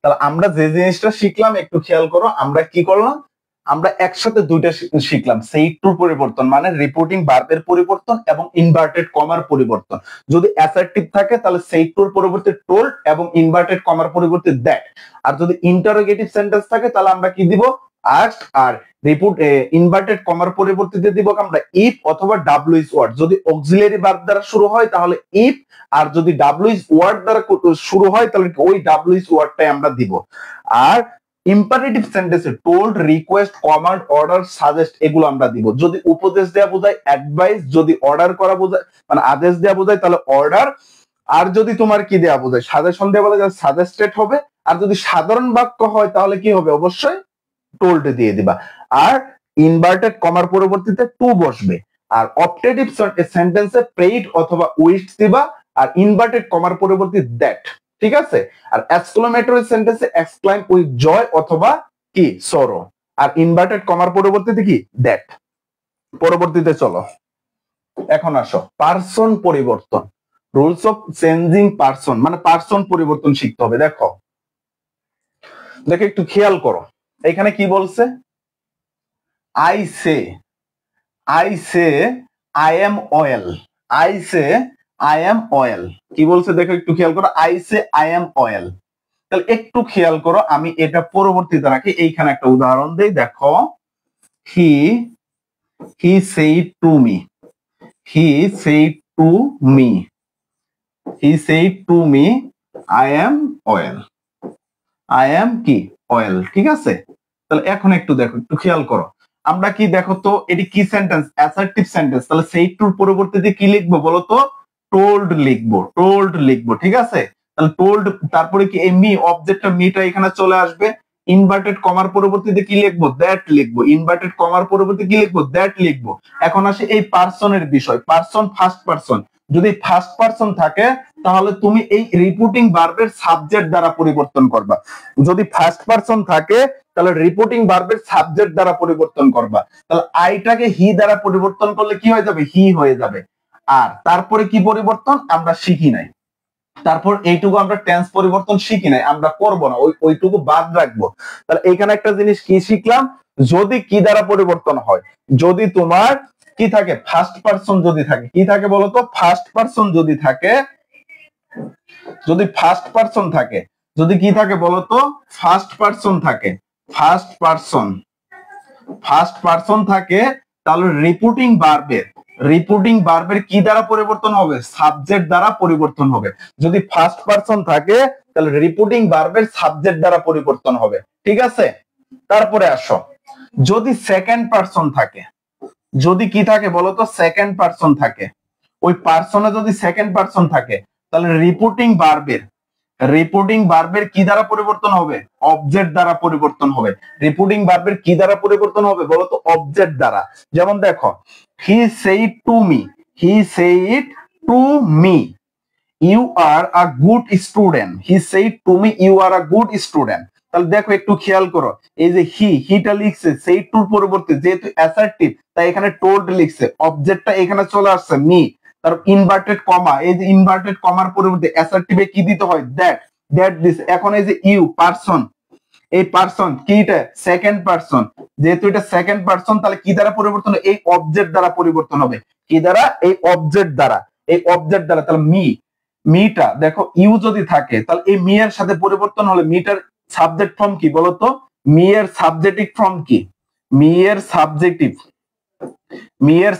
তাহলে আমরা যে জিনিসটা শিখলাম একটু খেয়াল করো। আমরা কি করলাম? আমরা একসাথে দুইটা শিখলাম। সেইড টুর পরিবর্তন মানে রিপোর্টিং ভার্বের পরিবর্তন এবং ইনভার্টেড কমার পরিবর্তন। যদি অ্যাসার্টিভ থাকে তাহলে সেইড টুর পরিবর্তে টোল্ড এবং ইনভার্টেড কমার পরিবর্তে দ্যাট। আর যদি ইন্টারোগেটিভ সেন্টেন্স থাকে তাহলে আমরা কি দিব আস্কড। আর রিপোর্ট ইনভার্টেড কমার পরিবর্তে দিব আমরা ইফ অথবা ডাব্লিউএস ওয়ার্ড। যদি অক্সিলারি ভার্ব দ্বারা শুরু হয় তাহলে ইফ, আর যদি ডাব্লিউএস ওয়ার্ড দ্বারা শুরু হয় তাহলে ওই ডাব্লিউএস ওয়ার্ডটাই আমরা দিব। আর ইম্পারেটিভ সেন্টেন্সে told, request, command, order, suggest এগুলো আমরা দিব। যদি উপদেশ দেয়া বোঝায় অ্যাডভাইস, যদি অর্ডার করা বোঝায় মানে আদেশ দেয়া বোঝায় তাহলে অর্ডার, আর যদি তোমার কি দেয়া বোঝায় সাজেশন দেয়া বোঝায় সাজেস্টেড হবে। আর যদি সাধারণ বাক্য হয় তাহলে কি হবে অবশ্যই টোল্ড দিয়ে দিবা। আর ইনভার্টেড কমার পরিবর্তিতে টু বসবে। আর অপটেটিভ সেন্টেন্সে প্রেইড অথবা উইশ দিবা। আর ইনভার্টেড কমার পরিবর্তে দ্যাট। ঠিক আছে। আর এক্সক্লামেটরি সেন্টেন্সে এক্সক্লাইম উইথ জয় অথবা কি সরো। আর ইনভার্টেড কমার পরিবর্তিতে কি দ্যাট। পরবর্তীতে চলো, এখন আসো পার্সন পরিবর্তন। রুলস অফ চেঞ্জিং পার্সন মানে পার্সন পরিবর্তন শিখতে হবে। দেখো একটু খেয়াল করো, এখানে কি বলছে? I say I am oil. I say I am oil কি বলছে দেখো একটু খেয়াল করো। I say I am oil. তাহলে একটু খেয়াল করো, আমি এটা পরবর্তীতে রাখি। এইখানে একটা উদাহরণ দেই, দেখো হি said to me, he said to me, he said to me I am oil, I am কি অয়েল। ঠিক আছে। তাহলে এখন একটু দেখো, একটু খেয়াল করো, আমরা কি দেখো তো এটি কি সেন্টেন্স? Assertive sentence. তাহলে said to পরবর্তীতে কি লিখবো বলো তো? টোল্ড লিখবো, টোল্ড লিখবো। ঠিক আছে। তাহলে টোল্ড তারপরে কি এই মি অবজেক্টটা মিটা এখানে চলে আসবে। ইনভার্টেড কমার পরবর্তীতে কি লিখবো? দ্যাট লিখবো। ইনভার্টেড কমার পরবর্তীতে কি লিখবো? দ্যাট লিখবো। এখন আসে এই পার্সনের বিষয়। Person first person. যদি ফার্স্ট পার্সন থাকে তাহলে তুমি এই রিপোর্টিং ভার্বের সাবজেক্ট দ্বারা পরিবর্তন করবা। যদি ফার্স্ট পার্সন থাকে তাহলে রিপোর্টিং ভার্বের সাবজেক্ট দ্বারা পরিবর্তন করবা। তাহলে আইটাকে হি দ্বারা পরিবর্তন করলে কি হয়ে যাবে? হি হয়ে যাবে। আর তারপরে কি পরিবর্তন আমরা শিখি নাই। তারপর এইটুকু আমরা টেন্স পরিবর্তন শিখি নাই, আমরা করব না, ওইটুকু বাদ রাখবো। তাহলে এখানে একটা জিনিস কি শিখলাম? যদি কি দ্বারা পরিবর্তন হয়, যদি তোমার কি থাকে? ফার্স্ট পার্সন যদি থাকে। কি থাকে বলতো? ফার্স্ট পার্সন যদি থাকে, যদি ফার্স্ট পার্সন থাকে, যদি কি থাকে বলতো? ফার্স্ট পার্সন থাকে। ফার্স্ট পার্সন থাকে তাহলে রিপোর্টিং ভার্বের কি দ্বারা পরিবর্তন হবে? সাবজেক্ট দ্বারা পরিবর্তন হবে। যদি ফার্স্ট পার্সন থাকে তাহলে রিপোর্টিং ভার্বের সাবজেক্ট দ্বারা পরিবর্তন হবে। ঠিক আছে। তারপরে আসো, যদি সেকেন্ড পার্সন থাকে, যদি কি থাকে বলতো? সেকেন্ড পার্সন থাকে। ওই পার্সনে যদি সেকেন্ড পার্সন থাকে তাহলে রিপোর্টিং ভার্বের কি দ্বারা পরিবর্তন হবে? অবজেক্ট দ্বারা পরিবর্তন হবে। রিপোর্টিং ভার্বের কি দ্বারা পরিবর্তন হবে বলতো? অবজেক্ট দ্বারা। যেমন দেখো, হি said to me you are a good student, he said to me you are a good student। তাহলে দেখো একটু খেয়াল করো, এই যে হিটা লিখছে said টুর পরিবর্তে, যেহেতু অ্যাসার্টিভ তাই এখানে টোল্ড লিখছে, অবজেক্টটা এখানে চলে আসছে মি, তার ইনভার্টেড কমা, এই যে ইনভার্টেড কমার পরিবর্তে অ্যাসার্টিভে কি দিতে হয়? That this. এখন এই যে ইউ পার্সন, এই পার্সন কিটা? Second person. যেহেতু এটা সেকেন্ড পার্সন তাহলে কি দ্বারা পরিবর্তন? এই অবজেক্ট দ্বারা পরিবর্তন হবে। কি দ্বারা? এই অবজেক্ট দ্বারা। এই অবজেক্ট দ্বারা। তাহলে মিটা দেখো ইউ যদি থাকে তাহলে এই মি এর সাথে পরিবর্তন হলে মিটার সাবজেক্ট ফর্ম কি বলতো? মি এর সাবজেক্টিভ ফর্ম কি? মি এর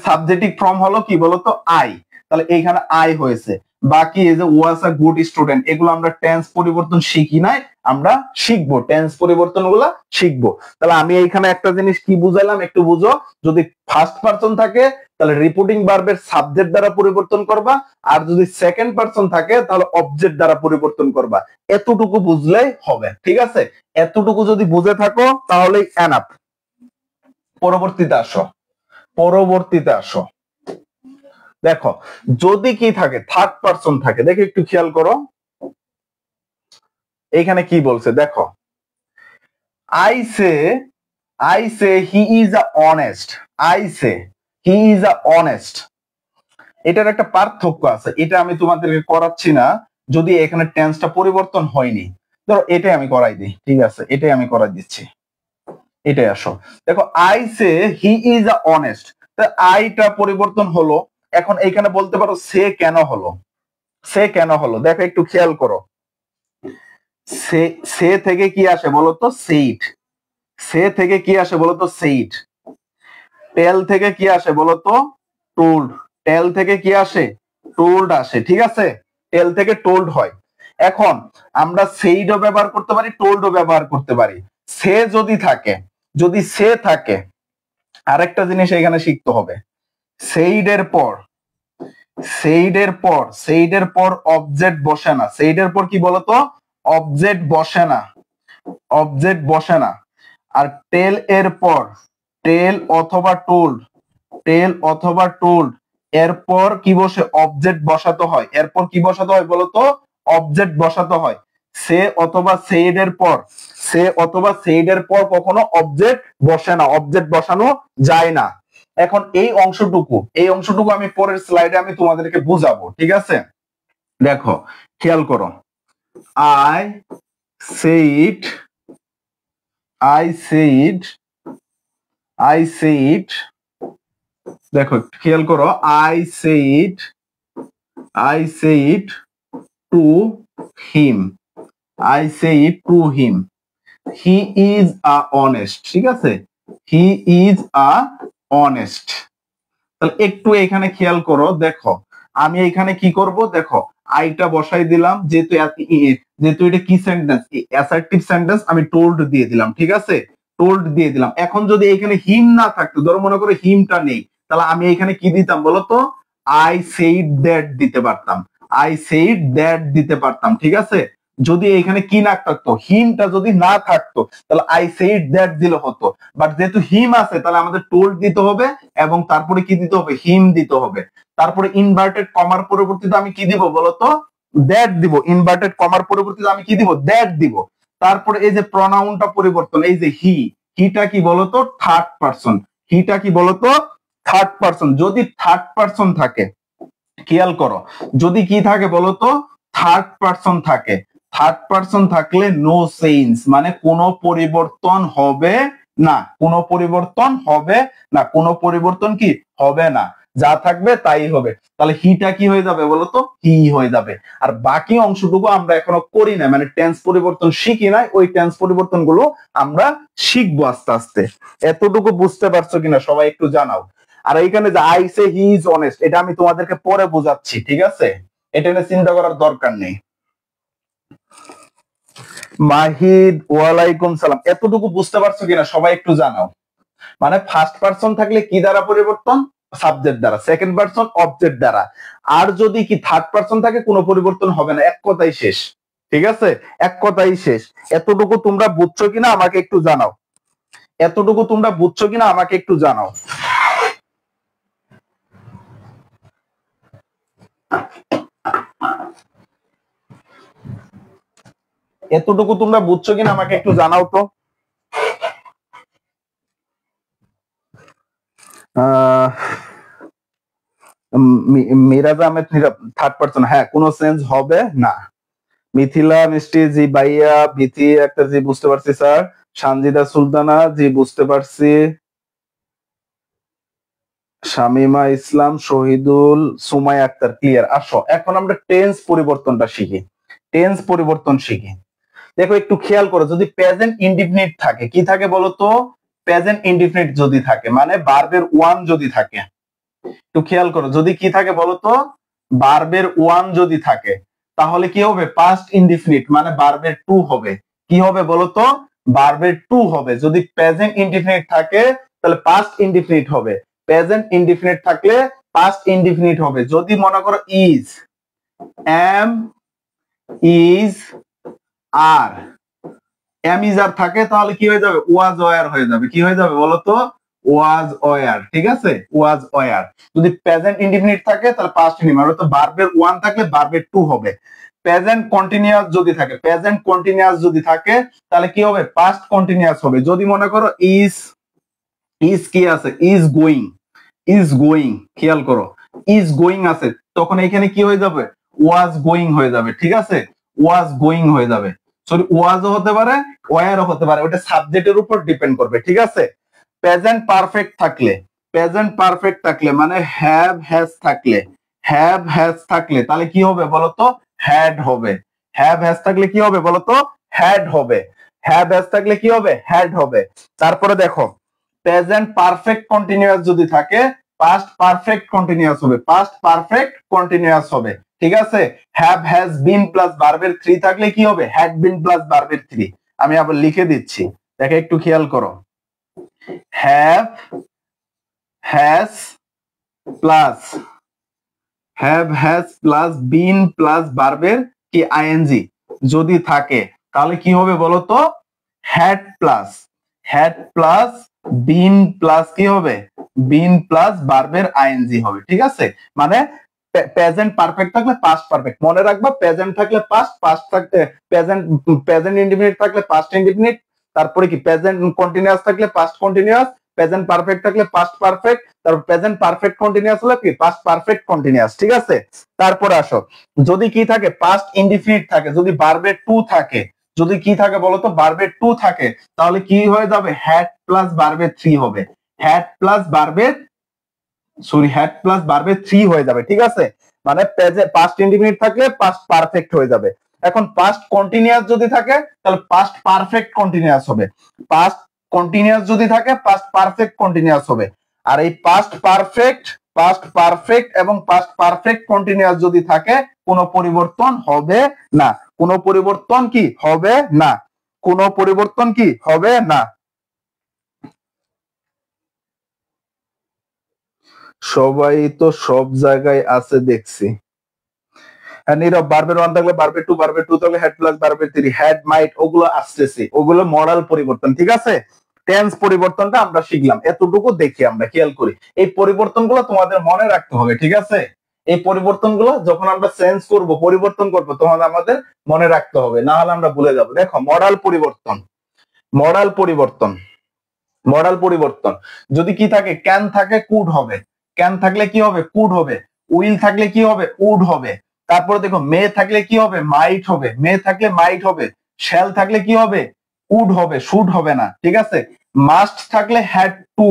সাবজেক্টিভ ফর্ম হলো কি বলতো? আই। তাহলে এইখানে আই হয়েছে। বাকি এই যে ওয়াজ আ গুড স্টুডেন্ট, এগুলো আমরা টেন্স পরিবর্তন শিখি নাই, আমরা শিখবো টেন্স পরিবর্তন গুলা শিখবো। তাহলে আমি এইখানে একটা জিনিস কি বুঝাইলাম একটু বুঝো। যদি ফার্স্ট পার্সন থাকে তাহলে রিপোর্টিং ভার্বের সাবজেক্ট দ্বারা পরিবর্তন করবা। আর যদি সেকেন্ড পার্সন থাকে তাহলে অবজেক্ট দ্বারা পরিবর্তন করবা। এতটুকু বুঝলেই হবে। ঠিক আছে। এতটুকু যদি বুঝে থাকো তাহলেই এনাফ। পরবর্তীতে আসো, দেখো যদি কি থাকে? থার্ড পার্সন থাকে। দেখো একটু খেয়াল করো, এইখানে কি বলছে দেখো, I say he is a honest, এটার একটা পার্থক্য আছে, এটা আমি তোমাদেরকে করাচ্ছি না যদি এখানে টেন্সটা পরিবর্তন হয়নি। ধরো এটাই আমি করাই দিই। ঠিক আছে, এটাই আমি করাই দিচ্ছি। এটাই আসো। দেখো I say he is a honest, তা আইটা পরিবর্তন হলো, এখন এইখানে বলতে পারো সে কেন হলো, সে কেন হলো। দেখো একটু খেয়াল করো, সে সে থেকে কি আসে বলতো সেইট, সে থেকে কি আসে বলতো সেইট, টেল থেকে কি আসে বলতো টোল্ড, টেল থেকে কি আসে টোল্ড আসে, ঠিক আছে, টেল থেকে টোল্ড হয়। এখন আমরা সেইডও ব্যবহার করতে পারি, টোল্ডও ব্যবহার করতে পারি। সে যদি থাকে, যদি সে থাকে, আরেকটা জিনিস এখানে শিখতে হবে, সেইডের পর, সেইডের পর, সেইডের পর অবজেক্ট বসে না, সেইডের পর কি বলতো অবজেক্ট বসে না, অবজেক্ট বসে না। আর টেল এর পর, টেল অথবা টোল্ড, টেল অথবা টোল্ড এরপর কি বসে অবজেক্ট বসাতে হয়, এরপর কি বসাতে হয় বলতো অবজেক্ট বসাতে হয়। সে অথবা সেইড এর পর, সে অথবা সেইড এর পর কখনো অবজেক্ট বসে না, অবজেক্ট বসানো যায় না। এখন এই অংশটুকু, এই অংশটুকু আমি পরের স্লাইডে আমি তোমাদেরকে বুঝাবো, ঠিক আছে। দেখো খেয়াল করো, I said, I said, I said, দেখো খেয়াল করো, I said, I said to him, I said to him, he is a honest, ঠিক আছে, হি ইজ আ অনেস্ট। তাহলে একটু এখানে খেয়াল করো, দেখো আমি এখানে কি করব, দেখো আইটা বসাই দিলাম, যেহেতু যেহেতু এটা কি সেন্টেন্স, অ্যাসার্টিভ সেন্টেন্স, আমি টোল্ড দিয়ে দিলাম, ঠিক আছে, টোল্ড দিয়ে দিলাম। এখন যদি এখানে হিম না থাকতো, ধরো মনে করো হিমটা নেই, তাহলে আমি এখানে কি দিতাম বলতো আই সেইড দ্যাট দিতে পারতাম, আই সেইড দ্যাট দিতে পারতাম, ঠিক আছে। যদি এখানে কি না থাকতো, হিমটা যদি না থাকতো, তাহলে আই সেইড দ্যাট দিলে হতো। বাট যেহেতু হিম আছে, তাহলে আমাদের টোল্ড দিতে হবে এবং তারপরে কি দিতে হবে হিম দিতে হবে। তারপরে ইনভার্টেড কমার পরবর্তীতে আমি কি দিব বলতো দ্যাট দিব, ইনভার্টেড কমার পরবর্তীতে আমি কি দিব দ্যাট দিব। তারপরে এই যে প্রনাউনটা পরিবর্তন, এই যে হি, হিটা কি বলতো থার্ড পারসন, হিটা কি বলতো থার্ড পারসন। যদি থার্ড পারসন থাকে, খেয়াল করো, যদি কি থাকে বলতো থার্ড পারসন থাকে, থার্ড পারসন থাকলে নো চেঞ্জ, মানে কোনো পরিবর্তন হবে না, কোনো পরিবর্তন হবে না, কোনো পরিবর্তন কি হবে না, যা থাকবে তাই হবে। তাহলে হিটা কি হয়ে যাবে বলতো হি হয়ে যাবে। আর বাকি অংশটুকু আমরা এখনো করি না, মানে টেন্স পরিবর্তন শিখি নাই, ওই টেন্স পরিবর্তন গুলো আমরা শিখবো আস্তে আস্তে। এতটুকু বুঝতে পারছো কিনা সবাই একটু জানাও। আর এইখানে যে I say he is honest, এটা আমি তোমাদেরকে পরে বোঝাচ্ছি, ঠিক আছে, এটা নিয়ে চিন্তা করার দরকার নেই। মাহিদ ওয়ালাইকুম সালাম, এতটুকু বুঝতে পারছো কিনা সবাই একটু জানাও। মানে ফার্স্ট পারসন থাকলে কি দ্বারা পরিবর্তন, সাবজেক্ট দ্বারা, সেকেন্ড পারসন অবজেক্ট দ্বারা। আর যদি কি থার্ড পারসন থাকে কোনো পরিবর্তন হবে না, এক কথাই শেষ, ঠিক আছে, এক কথাই শেষ। এতটুকু তোমরা বুঝছো কিনা আমাকে একটু জানাও, এতটুকু তোমরা বুঝছো কিনা আমাকে একটু জানাও। এতটুকু তোমরা বুঝছো কিনা আমাকে একটু জানাও তো। মিরাজ আহমেদ থার্ড পারসন, হ্যাঁ কোনো চেঞ্জ হবে না। মিথিলা মিষ্টি জি, বাইয়া বিথি একটা জি বুঝতে পারছি স্যার, সানজিদা সুলতানা জি বুঝতে পারছি, শামিমা ইসলাম, শহীদুল, সুমাই আক্তার ক্লিয়ার। আসো এখন আমরা টেন্স পরিবর্তনটা শিখি, টেন্স পরিবর্তন শিখি। দেখো একটু খেয়াল করো, যদি প্রেজেন্ট ইনডিফিনিট থাকে, কি থাকে বলতো প্রেজেন্ট ইনডিফিনিট যদি থাকে, মানে ভার্বের ওয়ান যদি থাকে, একটু খেয়াল করো, যদি কি থাকে বলতো ভার্বের ওয়ান যদি থাকে, তাহলে কি হবে পাস্ট ইনডিফিনিট, মানে ভার্বের টু হবে, কি হবে বলতো ভার্বের টু হবে। যদি প্রেজেন্ট ইনডিফিনিট থাকে তাহলে পাস্ট ইনডিফিনিট হবে, প্রেজেন্ট ইনডিফিনিট থাকলে পাস্ট ইনডিফিনিট হবে। যদি মনে করো is, am, is, are, am is are থাকে, তাহলে কি হয়ে যাবে ওয়াজ ওয়ার হয়ে যাবে, কি হয়ে যাবে বলতো ওয়াজ ওয়ার, ঠিক আছে, ওয়াজ ওয়ার। যদি প্রেজেন্ট ইনডিফিনিট থাকে তাহলে পাস্ট ইনডিফিনিট, অর্থাৎ ভার্বের ওয়ান থাকলে ভার্বের টু হবে। প্রেজেন্ট কন্টিনিউয়াস যদি থাকে, প্রেজেন্ট কন্টিনিউয়াস যদি থাকে তাহলে কি হবে পাস্ট কন্টিনিউয়াস হবে। যদি মনে করো ইজ, ইজ কি আছে ইজ গোয়িং, ইজ গোয়িং, খেয়াল করো ইজ গোয়িং আছে, তখন এখানে কি হয়ে যাবে ওয়াজ গোয়িং হয়ে যাবে, ঠিক আছে, ওয়াজ গোয়িং হয়ে যাবে। সরি ওয়াজও হতে পারে, ওয়ারও হতে পারে, ওটা সাবজেক্টের উপর ডিপেন্ড করবে, ঠিক আছে। প্রেজেন্ট পারফেক্ট থাকলে, প্রেজেন্ট পারফেক্ট থাকলে মানে হ্যাভ হ্যাজ থাকলে, হ্যাভ হ্যাজ থাকলে তাহলে কি হবে বলতো? হ্যাড হবে। হ্যাভ হ্যাজ থাকলে কি হবে বলতো? হ্যাড হবে। হ্যাভ হ্যাজ থাকলে কি হবে? হ্যাড হবে। তারপরে দেখো প্রেজেন্ট পারফেক্ট কন্টিনিউয়াস যদি থাকে, পাস্ট পারফেক্ট কন্টিনিউয়াস হবে, পাস্ট পারফেক্ট কন্টিনিউয়াস হবে, ঠিক আছে। হ্যাভ হ্যাজ বিন প্লাস ভার্বের থ্রি থাকলে কি হবে? হ্যাড বিন প্লাস ভার্বের থ্রি। আমি আবার লিখে দিচ্ছি, দেখে একটু খেয়াল করো। Have has plus, have has plus been plus ভার্বের কি আইএনজি যদি থাকে তাহলে কি হবে বলতো? Had plus, had plus been plus কি হবে? বিন প্লাস ভার্বের আইএনজি হবে, ঠিক আছে। মানে প্রেজেন্ট পারফেক্ট থাকলে পাস্ট পারফেক্ট মনে রাখবা, প্রেজেন্ট থাকলে পাস্ট, পাস্ট থাকলে প্রেজেন্ট, প্রেজেন্ট ইনডিফিনিট থাকলে পাস্ট ইনডিফিনিট, তারপরে কি প্রেজেন্ট কন্টিনিউয়াস থাকলে পাস্ট কন্টিনিউয়াস, প্রেজেন্ট পারফেক্ট থাকলে পাস্ট পারফেক্ট, তারপর প্রেজেন্ট পারফেক্ট কন্টিনিউয়াস হলে কি? পাস্ট পারফেক্ট কন্টিনিউয়াস, ঠিক আছে। তারপরে আসো, যদি কি থাকে? পাস্ট ইনডিফিনিট থাকে, যদি ভার্বের টু থাকে, যদি কি থাকে বলতো? ভার্বের টু থাকে, তাহলে কি হয়ে যাবে? হ্যাড প্লাস ভার্বের থ্রি হবে, হ্যাড প্লাস ভার্বের, সরি হ্যাড প্লাস ভার্বের থ্রি হয়ে যাবে, ঠিক আছে। মানে পাস্ট ইনডিফিনিট থাকলে পাস্ট পারফেক্ট হয়ে যাবে। এখন পাস্ট কন্টিনিউয়াস যদি থাকে তাহলে পাস্ট পারফেক্ট কন্টিনিউয়াস হবে, পাস্ট কন্টিনিউয়াস যদি থাকে পাস্ট পারফেক্ট কন্টিনিউয়াস হবে। আর এই পাস্ট পারফেক্ট এবং পাস্ট পারফেক্ট কন্টিনিউয়াস যদি থাকে কোনো পরিবর্তন হবে না, কোনো পরিবর্তন কি হবে না, কোনো পরিবর্তন কি হবে না। সবাই তো সব জায়গায় আছে দেখছি। নীরব ভার্বের ওয়ান থাকলে ভার্বের টু, ভার্বের টু থাকলে হ্যাড প্লাস ভার্বের থ্রি, হ্যাড মাইট ওগুলো আসতেছে, ওগুলো মডাল পরিবর্তন, ঠিক আছে। টেন্স পরিবর্তনটা আমরা শিখলাম, এতটুকু দেখি আমরা খেয়াল করি। এই পরিবর্তনগুলো তোমাদের মনে রাখতে হবে, ঠিক আছে। এই পরিবর্তনগুলো যখন আমরা চেঞ্জ করব, পরিবর্তন করব, তখন আমাদের মনে রাখতে হবে, না হলে আমরা ভুলে যাব। দেখো মডাল পরিবর্তন, মডাল পরিবর্তন, মডাল পরিবর্তন যদি কি থাকে? ক্যান থাকে কুড হবে, ক্যান থাকলে কি হবে? কুড হবে। উইল থাকলে কি হবে? উড হবে। তারপরে দেখো মে থাকলে কি হবে? মাইট হবে, মে থাকলে মাইট হবে। শ্যাল থাকলে কি হবে? উড হবে, শুড হবে না, ঠিক আছে। মাস্ট থাকলে হ্যাড টু,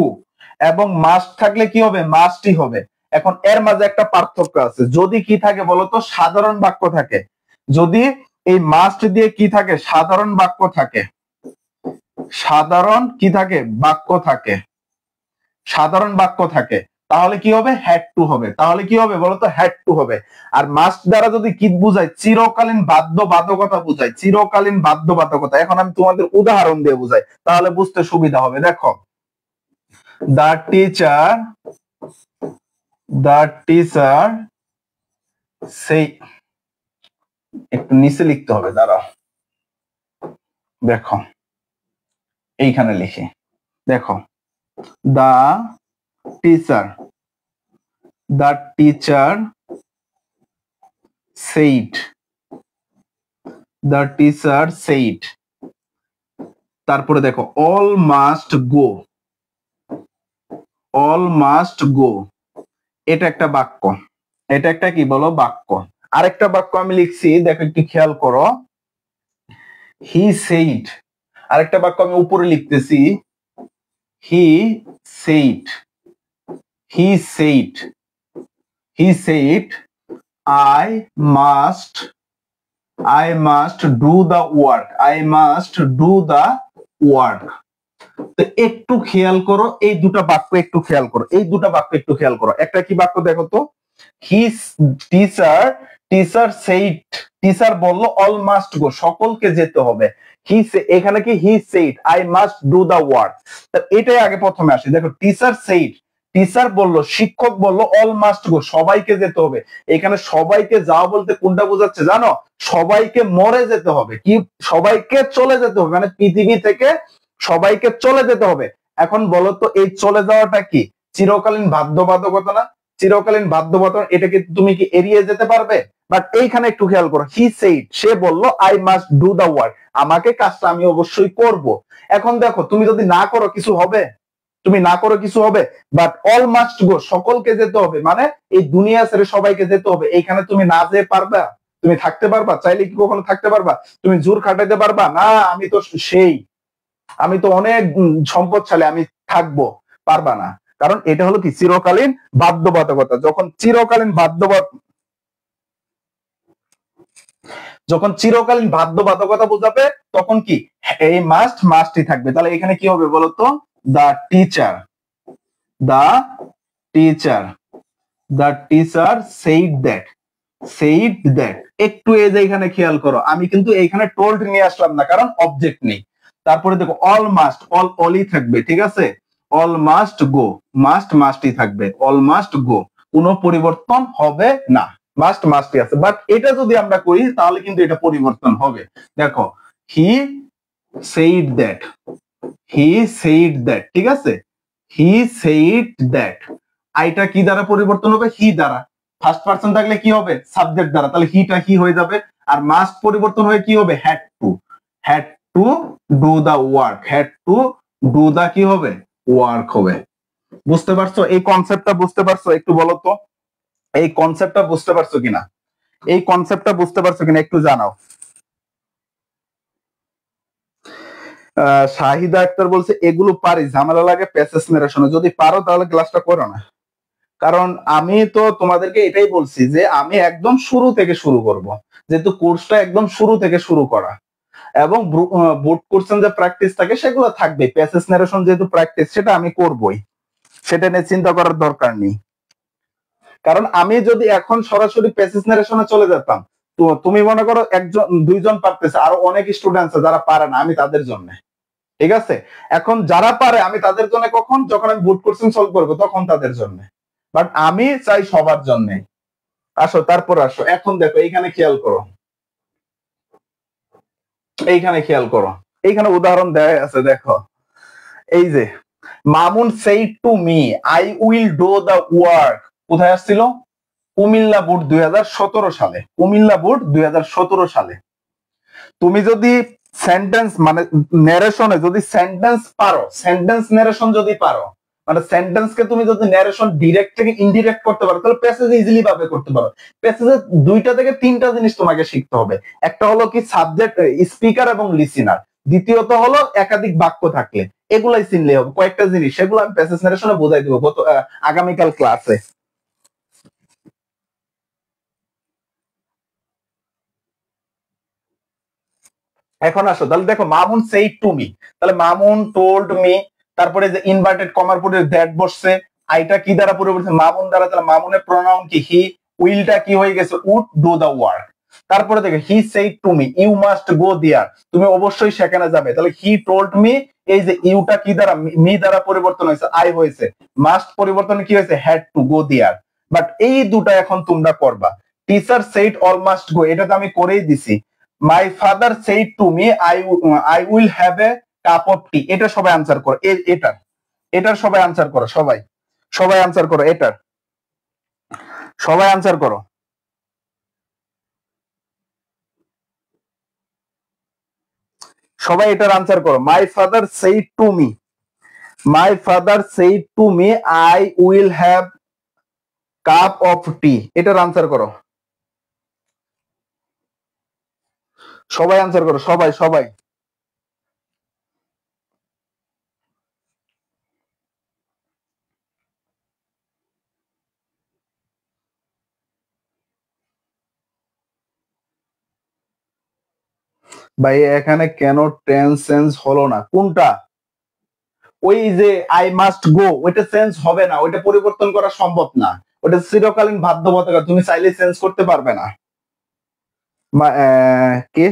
এবং মাস্ট থাকলে কি হবে? মাস্টই হবে। এখন এর মাঝে একটা পার্থক্য আছে, যদি কি থাকে বলতো? সাধারণ বাক্য থাকে, যদি এই মাস্ট দিয়ে কি থাকে? সাধারণ বাক্য থাকে, সাধারণ কি থাকে? বাক্য থাকে, সাধারণ বাক্য থাকে, তাহলে কি হবে? হ্যাড টু হবে। তাহলে কি হবে বলতো? হ্যাড টু হবে। আর মাস্ট দ্বারা যদি কি বুঝায়? চিরকালীন বাধ্যবাধকতা বুঝায়, চিরকালীন বাধ্যবাধকতা। এখন আমি তোমাদের উদাহরণ দিয়ে বুঝাই, তাহলে বুঝতে সুবিধা হবে। দেখো দ্য টিচার, দ্য টিচার সেই, একটু নিচে লিখতে হবে, দাঁড়াও, দেখো এইখানে লিখি, দেখো the teacher, the teacher said, the teacher said, তারপরে দেখো all must go, all must go, এটা একটা বাক্য, এটা একটা কি বলো? বাক্য। আরেকটা বাক্য আমি লিখছি, দেখো একটু খেয়াল করো, he said, আরেকটা বাক্য আমি উপরে লিখতেছি, he said, he said, he said I must do the work, I must do the work। তো একটু খেয়াল করো এই দুটো বাক্য, একটু খেয়াল করো এই দুটো বাক্য, একটু খেয়াল করো। একটা কি বাক্য দেখো তো? His teacher, teacher said, teacher বললো অল মাস্ট গো, সকলকে যেতে হবে। হি, এখানে কি? He said I must do the work. এটাই আগে প্রথমে আসে। দেখো টিচার সেইড, টিচার বললো, শিক্ষক বললো অল মাস্ট গো, সবাইকে যেতে হবে। এখানে সবাইকে যাওয়া বলতে কোনটা বোঝাচ্ছে জানো? সবাইকে মরে যেতে হবে, কি? সবাইকে চলে যেতে হবে, মানে পৃথিবী থেকে সবাইকে চলে যেতে হবে। এখন বলো তো এই চলে যাওয়াটা কি? চিরকালীন বাধ্যবাধকতা না? চিরকালীন বাধ্যবাধকতা, এটাকে তুমি কি এড়িয়ে যেতে পারবে? বাট এইখানে একটু খেয়াল করো, হি সেইড, সে বলল I must do the work, আমাকে কাজটা আমি অবশ্যই করব। এখন দেখো তুমি যদি না করো কিছু হবে? তুমি না করো কিছু হবে? বাট অল মাস্ট গো, সকলকে যেতে হবে, মানে এই দুনিয়া ছেড়ে সবাইকে যেতে হবে, এইখানে তুমি না যেতে পারবে? তুমি থাকতে পারবা? চাইলে কি কখনো থাকতে পারবা? তুমি জোর খাটাইতে পারবা? না, আমি তো সেই, আমি তো অনেক সম্পদশালী, আমি থাকবো, পারবা না। কারণ এটা হলো কি চিরকালীন বাধ্যবাধকতা। যখন চিরকালীন বাধ্যবাধকতা বোঝাবে তখন কি এই মাস্টই থাকবে। তাহলে এখানে কি হবে বলতো? The teacher the teacher the teacher said that. একটু এই যে এখানে খেয়াল করো, আমি কিন্তু এখানে টোল্ড নিয়ে আসলাম না, কারণ অবজেক্ট নেই। তারপরে দেখো অল মাস্ট, অলই থাকবে, ঠিক আছে? অল মাস্ট গো, মাস্টই থাকবে, অল মাস্ট গো, কোনো পরিবর্তন হবে না, মাস্টই আছে। বাট এটা যদি আমরা করি তাহলে কিন্তু এটা পরিবর্তন হবে। দেখো হি সেইড দ্যাট, ঠিক আছে? হি সেইড দ্যাট, আইটা কি দ্বারা পরিবর্তন হবে? হি দ্বারা। ফার্স্ট পারসন থাকলে কি হবে? সাবজেক্ট দ্বারা, তাহলে হিটা হি হয়ে যাবে। আর মাস্ট পরিবর্তন হয়ে কি হবে? Had to do the work, কি হবে? ওয়ার্ক হবে। বুঝতে পারছো এই কনসেপ্টটা? বুঝতে পারছো? একটু বলো তো এই কনসেপ্টটা বুঝতে পারছো কিনা? একটু জানাও। শাহিদা আক্তার বলছে এগুলো পারি, ঝামেলা লাগে প্যাসেজ নারেশনে। যদি পারো তাহলে ক্লাসটা করো না, কারণ আমি তো তোমাদেরকে এটাই বলছি যে আমি একদম শুরু থেকে শুরু করব, যেহেতু কোর্সটা একদম শুরু থেকে শুরু করা, এবং বোর্ড কোর্সের যে প্র্যাকটিস থাকে সেগুলো থাকবে। প্যাসেজ নারেশন যেহেতু প্র্যাকটিস, সেটা আমি করবই, সেটা নিয়ে চিন্তা করার দরকার নেই। কারণ আমি যদি এখন সরাসরি প্যাসেজ নারেশনে চলে যেতাম, তো তুমি মনে করো একজন দুইজন পারতেছে, আরো অনেক স্টুডেন্ট আছে যারা পারে না, আমি তাদের জন্য, ঠিক আছে? এখন যারা পারে আমি তাদের জন্য কখন? যখন আমি বোর্ড কোর্সিং সলভ করবো তখন তাদের জন্য। বাট আমি চাই সবার জন্য। আসো, তারপর আসো, এখন দেখো এইখানে খেয়াল করো, এইখানে উদাহরণ দেয়া আছে, দেখো এই যে Mamun said to me I will do the work. কোথায় আসছিল? কুমিল্লা বোর্ড 2017 সালে, তুমি যদি সেন্টেন্স মানে ন্যারেশনে যদি সেন্টেন্স পারো, সেন্টেন্স ন্যারেশন যদি পারো, মানে সেন্টেন্সকে তুমি যদি ন্যারেশন ডিরেক্ট থেকে ইনডিরেক্ট করতে পারো, তাহলে প্যাসেজ ইজিলি ভাবে করতে পারো। প্যাসেজে 2টা থেকে 3টা জিনিস তোমাকে শিখতে হবে। একটা হলো কি সাবজেক্ট, স্পিকার এবং লিসেনার। দ্বিতীয়ত হলো একাধিক বাক্য থাকলে, এগুলাই চিনলে হবে। কয়েকটা জিনিস, সেগুলো আমি প্যাসেজ ন্যারেশনে বোঝাই দিব আগামীকাল ক্লাসে। এখন আসো, তাহলে দেখো মামুন সেইড টু মি, তাহলে মামুন টোল্ড মি, তারপরে যে ইনভার্টেড কমার পরে দ্যাট বসছে, আইটা কি দ্বারা পরিবর্তন? মামুন দ্বারা। তাহলে মামুনের প্রোনাউন কি? হি। উইলটা কি হয়ে গেছে? Would do the work. তারপরে দেখো he said to me you must go there, তুমি অবশ্যই সেখানে যাবে। তাহলে হি টোল্ড মি, এই যে ইউটা কি দ্বারা? মি দ্বারা পরিবর্তন হয়েছে, আই হয়েছে। মাস্ট পরিবর্তনে কি হয়েছে? Had to go there. But এই দুটা এখন তোমরা করবা। Teacher said all must go, এটা তো আমি করেই দিছি। My father said to me I will have a cup of tea, এটা সবাই আনসার করো। এটার সবাই আনসার করো, সবাই আনসার করো, সবাই আনসার করো। সবাই এটার আনসার করো। My father said to me I will have cup of tea, এটার আনসার করো। সবাই আনসার করো, সবাই। ভাই এখানে কেন টেন্স চেঞ্জ হলো না? কোনটা? ওই যে আই মাস্ট গো, ওইটা চেঞ্জ হবে না, ওইটা পরিবর্তন করা সম্ভব না, ওটা চিরকালীন বাধ্যবাধকতা, তুমি চাইলে চেঞ্জ করতে পারবে না। কে?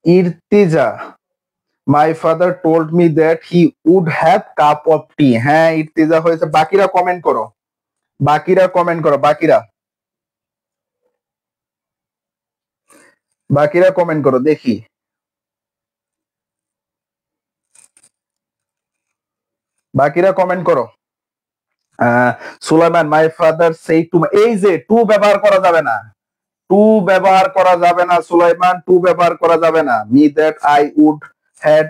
Irtiza, my father told me that he would have cup of tea. হ্যাঁ ইর্তিজা হয়েছে। বাকিরা কমেন্ট করো, বাকিরা কমেন্ট করো দেখি। বাকিরা কমেন্ট করো। সুলাইমান, মাই ফাদার সেই টু, এই যে টু ব্যবহার করা যাবে না, সুলাইমান, টু ব্যবহার করা যাবে না। Me that I would had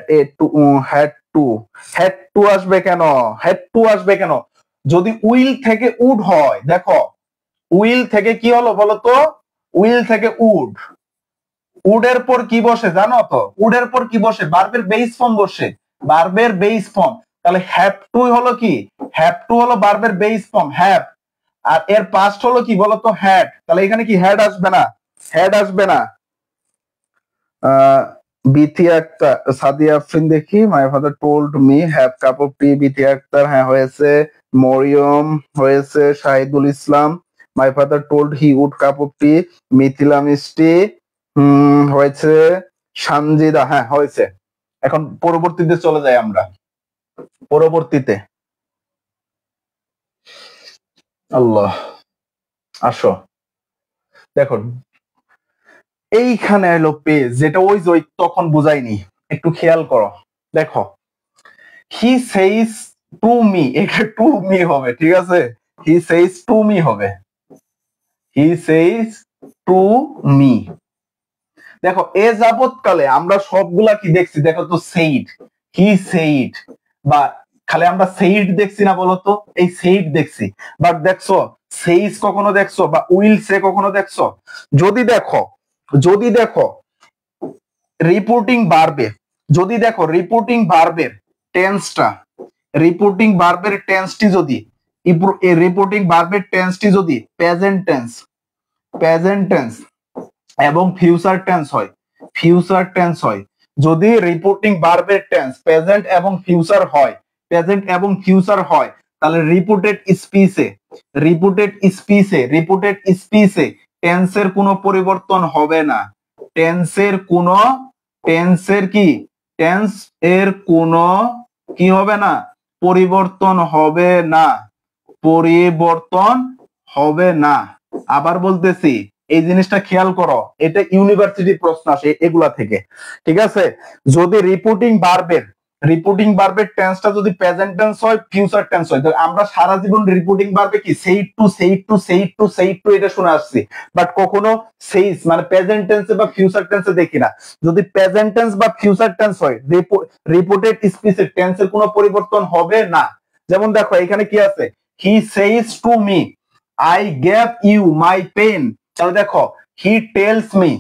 to আসবে কেন? যদি উইল থেকে উড হয়, দেখো উইল থেকে কি হলো বলতো? উইল থেকে উড, উডের পর কি বসে জানো তো? উডের পর কি বসে? ভার্বের বেস ফর্ম বসে, ভার্বের বেস ফর্ম। তাহলে হ্যাভ টু হলো কি? হ্যাভ টু হলো ভার্বের বেস ফর্ম, হ্যাভ। আর এর পাস্ট হলো কি বলতো? হ্যাড। তাহলে এখানে কি হ্যাড আসবে না? হ্যাড আসবে না। বিথি আক্তার, সাদিয়া আফরিন দেখি, my father told me have cup of tea. Bithi Akter, হ্যাঁ হয়েছে। মরিয়ম হয়েছে। Shahidul Islam, my father told he would cup of tea. Mithila Mishti হয়েছে। সানজিদা, হ্যাঁ হয়েছে। এখন পরবর্তীতে চলে যাই আমরা। পরবর্তীতে আল্লাহ, আসো দেখুন এইখানে এলো পেজ, যেটা ওই তখন বুঝাইনি, একটু খেয়াল করো। দেখো হি সেইস টু মি, এটা টু মি হবে, ঠিক আছে? হি সেইস টু মি হবে, হি সেইস টু মি। দেখো এ যাবৎকালে আমরা সবগুলা কি দেখছি? দেখো তো সেইড, হি সেইড, বা খালি আমরা সেইড দেখছি না বলতো? এই সেইড দেখছি, বাট দেখছো সেইস কখনো দেখছো? বা উইল সে কখনো দেখছো? যদি দেখো, যদি দেখো রিপোর্টিং ভার্বে, যদি দেখো রিপোর্টিং ভার্বের টেন্সটা, রিপোর্টিং ভার্বের টেন্সটি যদি, রিপোর্টিং ভার্বের টেন্সটি যদি প্রেজেন্ট টেন্স, প্রেজেন্ট টেন্স এবং ফিউচার টেন্স হয়, ফিউচার টেন্স হয়, যদি রিপোর্টিং ভার্বের টেন্স প্রেজেন্ট এবং ফিউচার হয়, প্রেজেন্ট এবং ফিউচার হয়, তাহলে রিপোর্টেড স্পিচে, রিপোর্টেড স্পিচে, রিপোর্টেড স্পিচে টেন্সের কোনো পরিবর্তন হবে না। টেন্সের কোনো, টেন্সের কি, টেন্স এর কোনো কি হবে না? পরিবর্তন হবে না, পরিবর্তন হবে না। আবার বলতেছি, এই জিনিসটা খেয়াল করো, এটা ইউনিভার্সিটি প্রশ্ন আসে এগুলা থেকে, ঠিক আছে? যদি রিপোর্টিং ভার্বের, রিপোর্টিং ভার্বের টেন্সটা যদি প্রেজেন্ট টেন্স হয়, ফিউচার টেন্স হয়, তো আমরা সারা জীবন রিপোর্টিং ভার্বে কি said to, said to, said to, said to এটা শুনে আসছি, বাট কখনো সেইস মানে প্রেজেন্ট টেন্সে বা ফিউচার টেন্সে দেখি না। যদি প্রেজেন্ট টেন্স বা ফিউচার টেন্স হয়, রিপোর্টেড স্পিচের টেন্সের কোনো পরিবর্তন হবে না। যেমন দেখো এখানে কি আছে? He says to me I gave you my pen. তাহলে দেখো he tells me,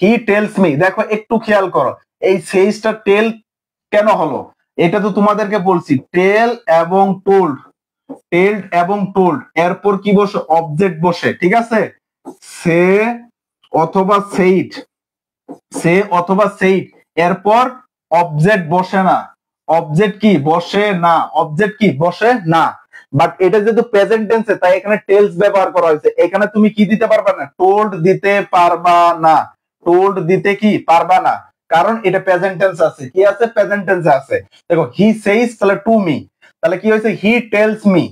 he tells me, দেখো একটু খেয়াল করো এই সেইসটা টেল কেন হলো? এটা তো তোমাদেরকে বলছি টেল এবং টোল্ড, টেলড এবং টোল্ড এরপর কি বসে? অবজেক্ট বসে, ঠিক আছে? সে অথবা সেইড, সে অথবা সেইড এরপর অবজেক্ট বসে না, অবজেক্ট কি বসে না, অবজেক্ট কি বসে না। বাট এটা যেহেতু প্রেজেন্ট টেন্সে, তাই এখানে টেলস ব্যবহার করা হয়েছে। এখানে তুমি কি দিতে পারবা না? টোল্ড দিতে পারবা না, টোল্ড দিতে কি পারবা না, কারণ এটা প্রেজেন্ট টেন্স আছে। কি আছে? প্রেজেন্ট টেন্সে আছে। দেখো হি সেইস, তাহলে টু মি, তাহলে কি হয়েছে? হি টেলস মি,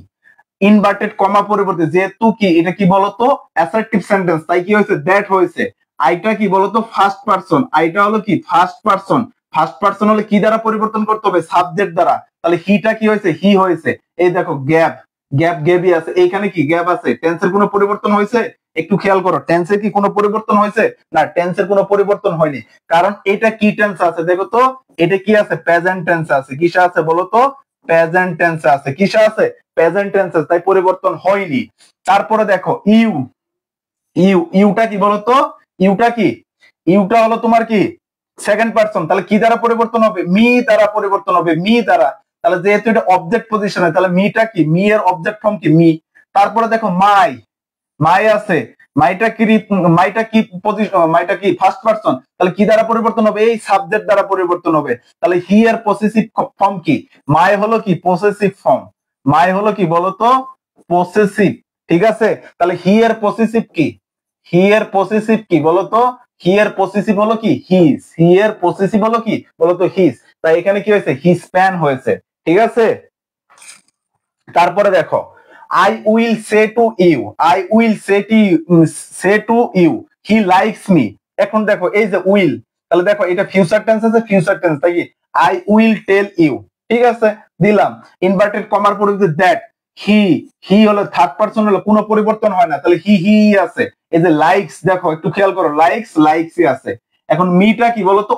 ইনভার্টেড কমা পরিবর্তে, যেহেতু কি এটা কি বলতো? অ্যাসার্টিভ সেন্টেন্স, তাই কি হয়েছে? দ্যাট হয়েছে। আইটা কি বলতো? ফার্স্ট পারসন, আইটা হলো কি ফার্স্ট পারসন, ফার্স্ট পারসন হলে কি দ্বারা পরিবর্তন করতে হবে? সাবজেক্ট দ্বারা। তাহলে হিটা কি হয়েছে? হি হয়েছে। এই দেখো গ্যাপ, গ্যাপ গেবি আছে, এইখানে কি গ্যাপ আছে? টেন্সের কোনো পরিবর্তন হয়েছে? একটু খেয়াল করো, টেন্সের কি কোনো পরিবর্তন হয়েছে? না, টেন্সের কোনো পরিবর্তন হয়নি, কারণ এটা কি টেন্স আছে? দেখো তো এটা কি আছে? প্রেজেন্ট টেন্স আছে। কিসে আছে বলো তো? প্রেজেন্ট টেন্স আছে। কিসে আছে? প্রেজেন্ট টেন্স আছে, তাই পরিবর্তন হয়নি। তারপরে দেখো ইউ, ইউ, ইউটা কি বলতো? ইউটা কি? ইউটা হলো তোমার কি সেকেন্ড পারসন, তাহলে কি দ্বারা পরিবর্তন হবে? মি দ্বারা পরিবর্তন হবে, মি দ্বারা। তাহলে যেহেতু এটা অবজেক্ট পজিশনে, তাহলে মিটা কি? মি এর অবজেক্ট ফর্ম কি? মি। তারপরে দেখো মাই, মাই আছে, মাইটা কি? মাইটা কি পজিশন? মাইটা কি ফার্স্ট পারসন, তাহলে কি দ্বারা পরিবর্তন হবে? এই সাবজেক্ট দ্বারা পরিবর্তন হবে। তাহলে হি এর পসেসিভ ফর্ম কি? মাই হলো কি? Possessive form. মাই হলো কি বলতো? পসেসিভ, ঠিক আছে? তাহলে হি এর পসেসিভ কি? হি এর পসেসিভ কি বলতো? হি এর পসেসিভ হলো কি? হিজ। হি এর পসেসিভ হলো কি বলতো? হিজ। তাই এখানে কি হয়েছে? হিজ প্যান হয়েছে, ঠিক আছে? তারপরে দেখো I will say to you, I will say to you, say to you, he likes me। এখন দেখো এই যে উইল, তাহলে দেখো এটা ফিউচার টেন্স আছে, ফিউচার টেন্স, তাই কি I will tell you, ঠিক আছে? দিলাম ইনভার্টেড কমার পরিবর্তে দ্যাট, হি, হি হলো থার্ড পারসন, হলো কোনো পরিবর্তন হয় না, তাহলে হি, হি আছে। এই যে লাইকস, দেখো একটু খেয়াল করো, লাইকস, লাইকসই আছে। এখন মিটা কি বলতো?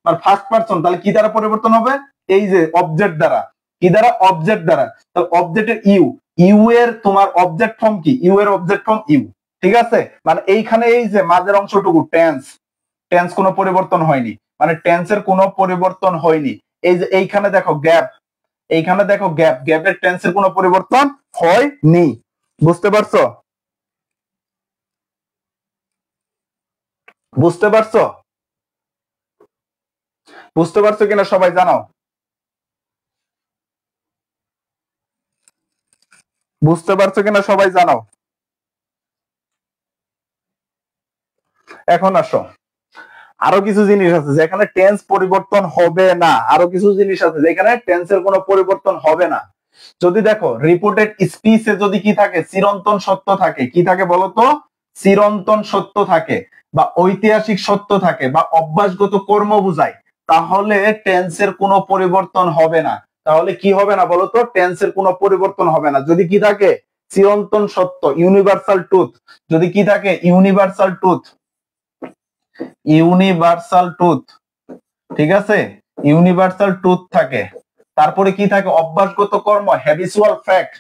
মানে ফার্স্ট পারসন, তাহলে কি দ্বারা পরিবর্তন হবে? এই যে অবজেক্ট দ্বারা। কি দ্বারা? অবজেক্ট দ্বারা। তাহলে অবজেক্টের ইউ, ইউ এর তোমার অবজেক্ট ফর্ম কি? ইউ এর অবজেক্ট ফর্ম ইউ, ঠিক আছে, মানে এইখানে এই যে মাঝের অংশটুকু টেন্স, টেন্স কোনো পরিবর্তন হয়নি, মানে টেন্সের কোনো পরিবর্তন হয়নি। এই যে এইখানে দেখো গ্যাপ, এইখানে দেখো গ্যাপ, গ্যাপের টেন্সের কোনো পরিবর্তন হয়নি। বুঝতে পারছো? বুঝতে পারছো? বুঝতে পারছো কিনা সবাই জানাও। বুঝতে পারছো কিনা সবাই জানাও। এখন আসো, আরো কিছু জিনিস আছে যেখানে টেন্স পরিবর্তন হবে না, আরো কিছু জিনিস আছে যেখানে টেন্সের কোনো পরিবর্তন হবে না। যদি দেখো রিপোর্টেড স্পিচে যদি কি থাকে, চিরন্তন সত্য থাকে, কি থাকে বলতো, চিরন্তন সত্য থাকে, বা ঐতিহাসিক সত্য থাকে, বা অভ্যাসগত কর্ম বুঝায়, তাহলে টেন্সের কোনো পরিবর্তন হবে না। তাহলে কি হবে না বলতো, টেন্সের কোনো পরিবর্তন হবে না যদি কি থাকে, চিরন্তন সত্য, ইউনিভার্সাল ট্রুথ, যদি কি থাকে ইউনিভার্সাল ট্রুথ, ইউনিভার্সাল ট্রুথ, ঠিক আছে, ইউনিভার্সাল ট্রুথ থাকে। তারপরে কি থাকে, অভ্যাসগত কর্ম, হ্যাবিচুয়াল ফ্যাক্ট,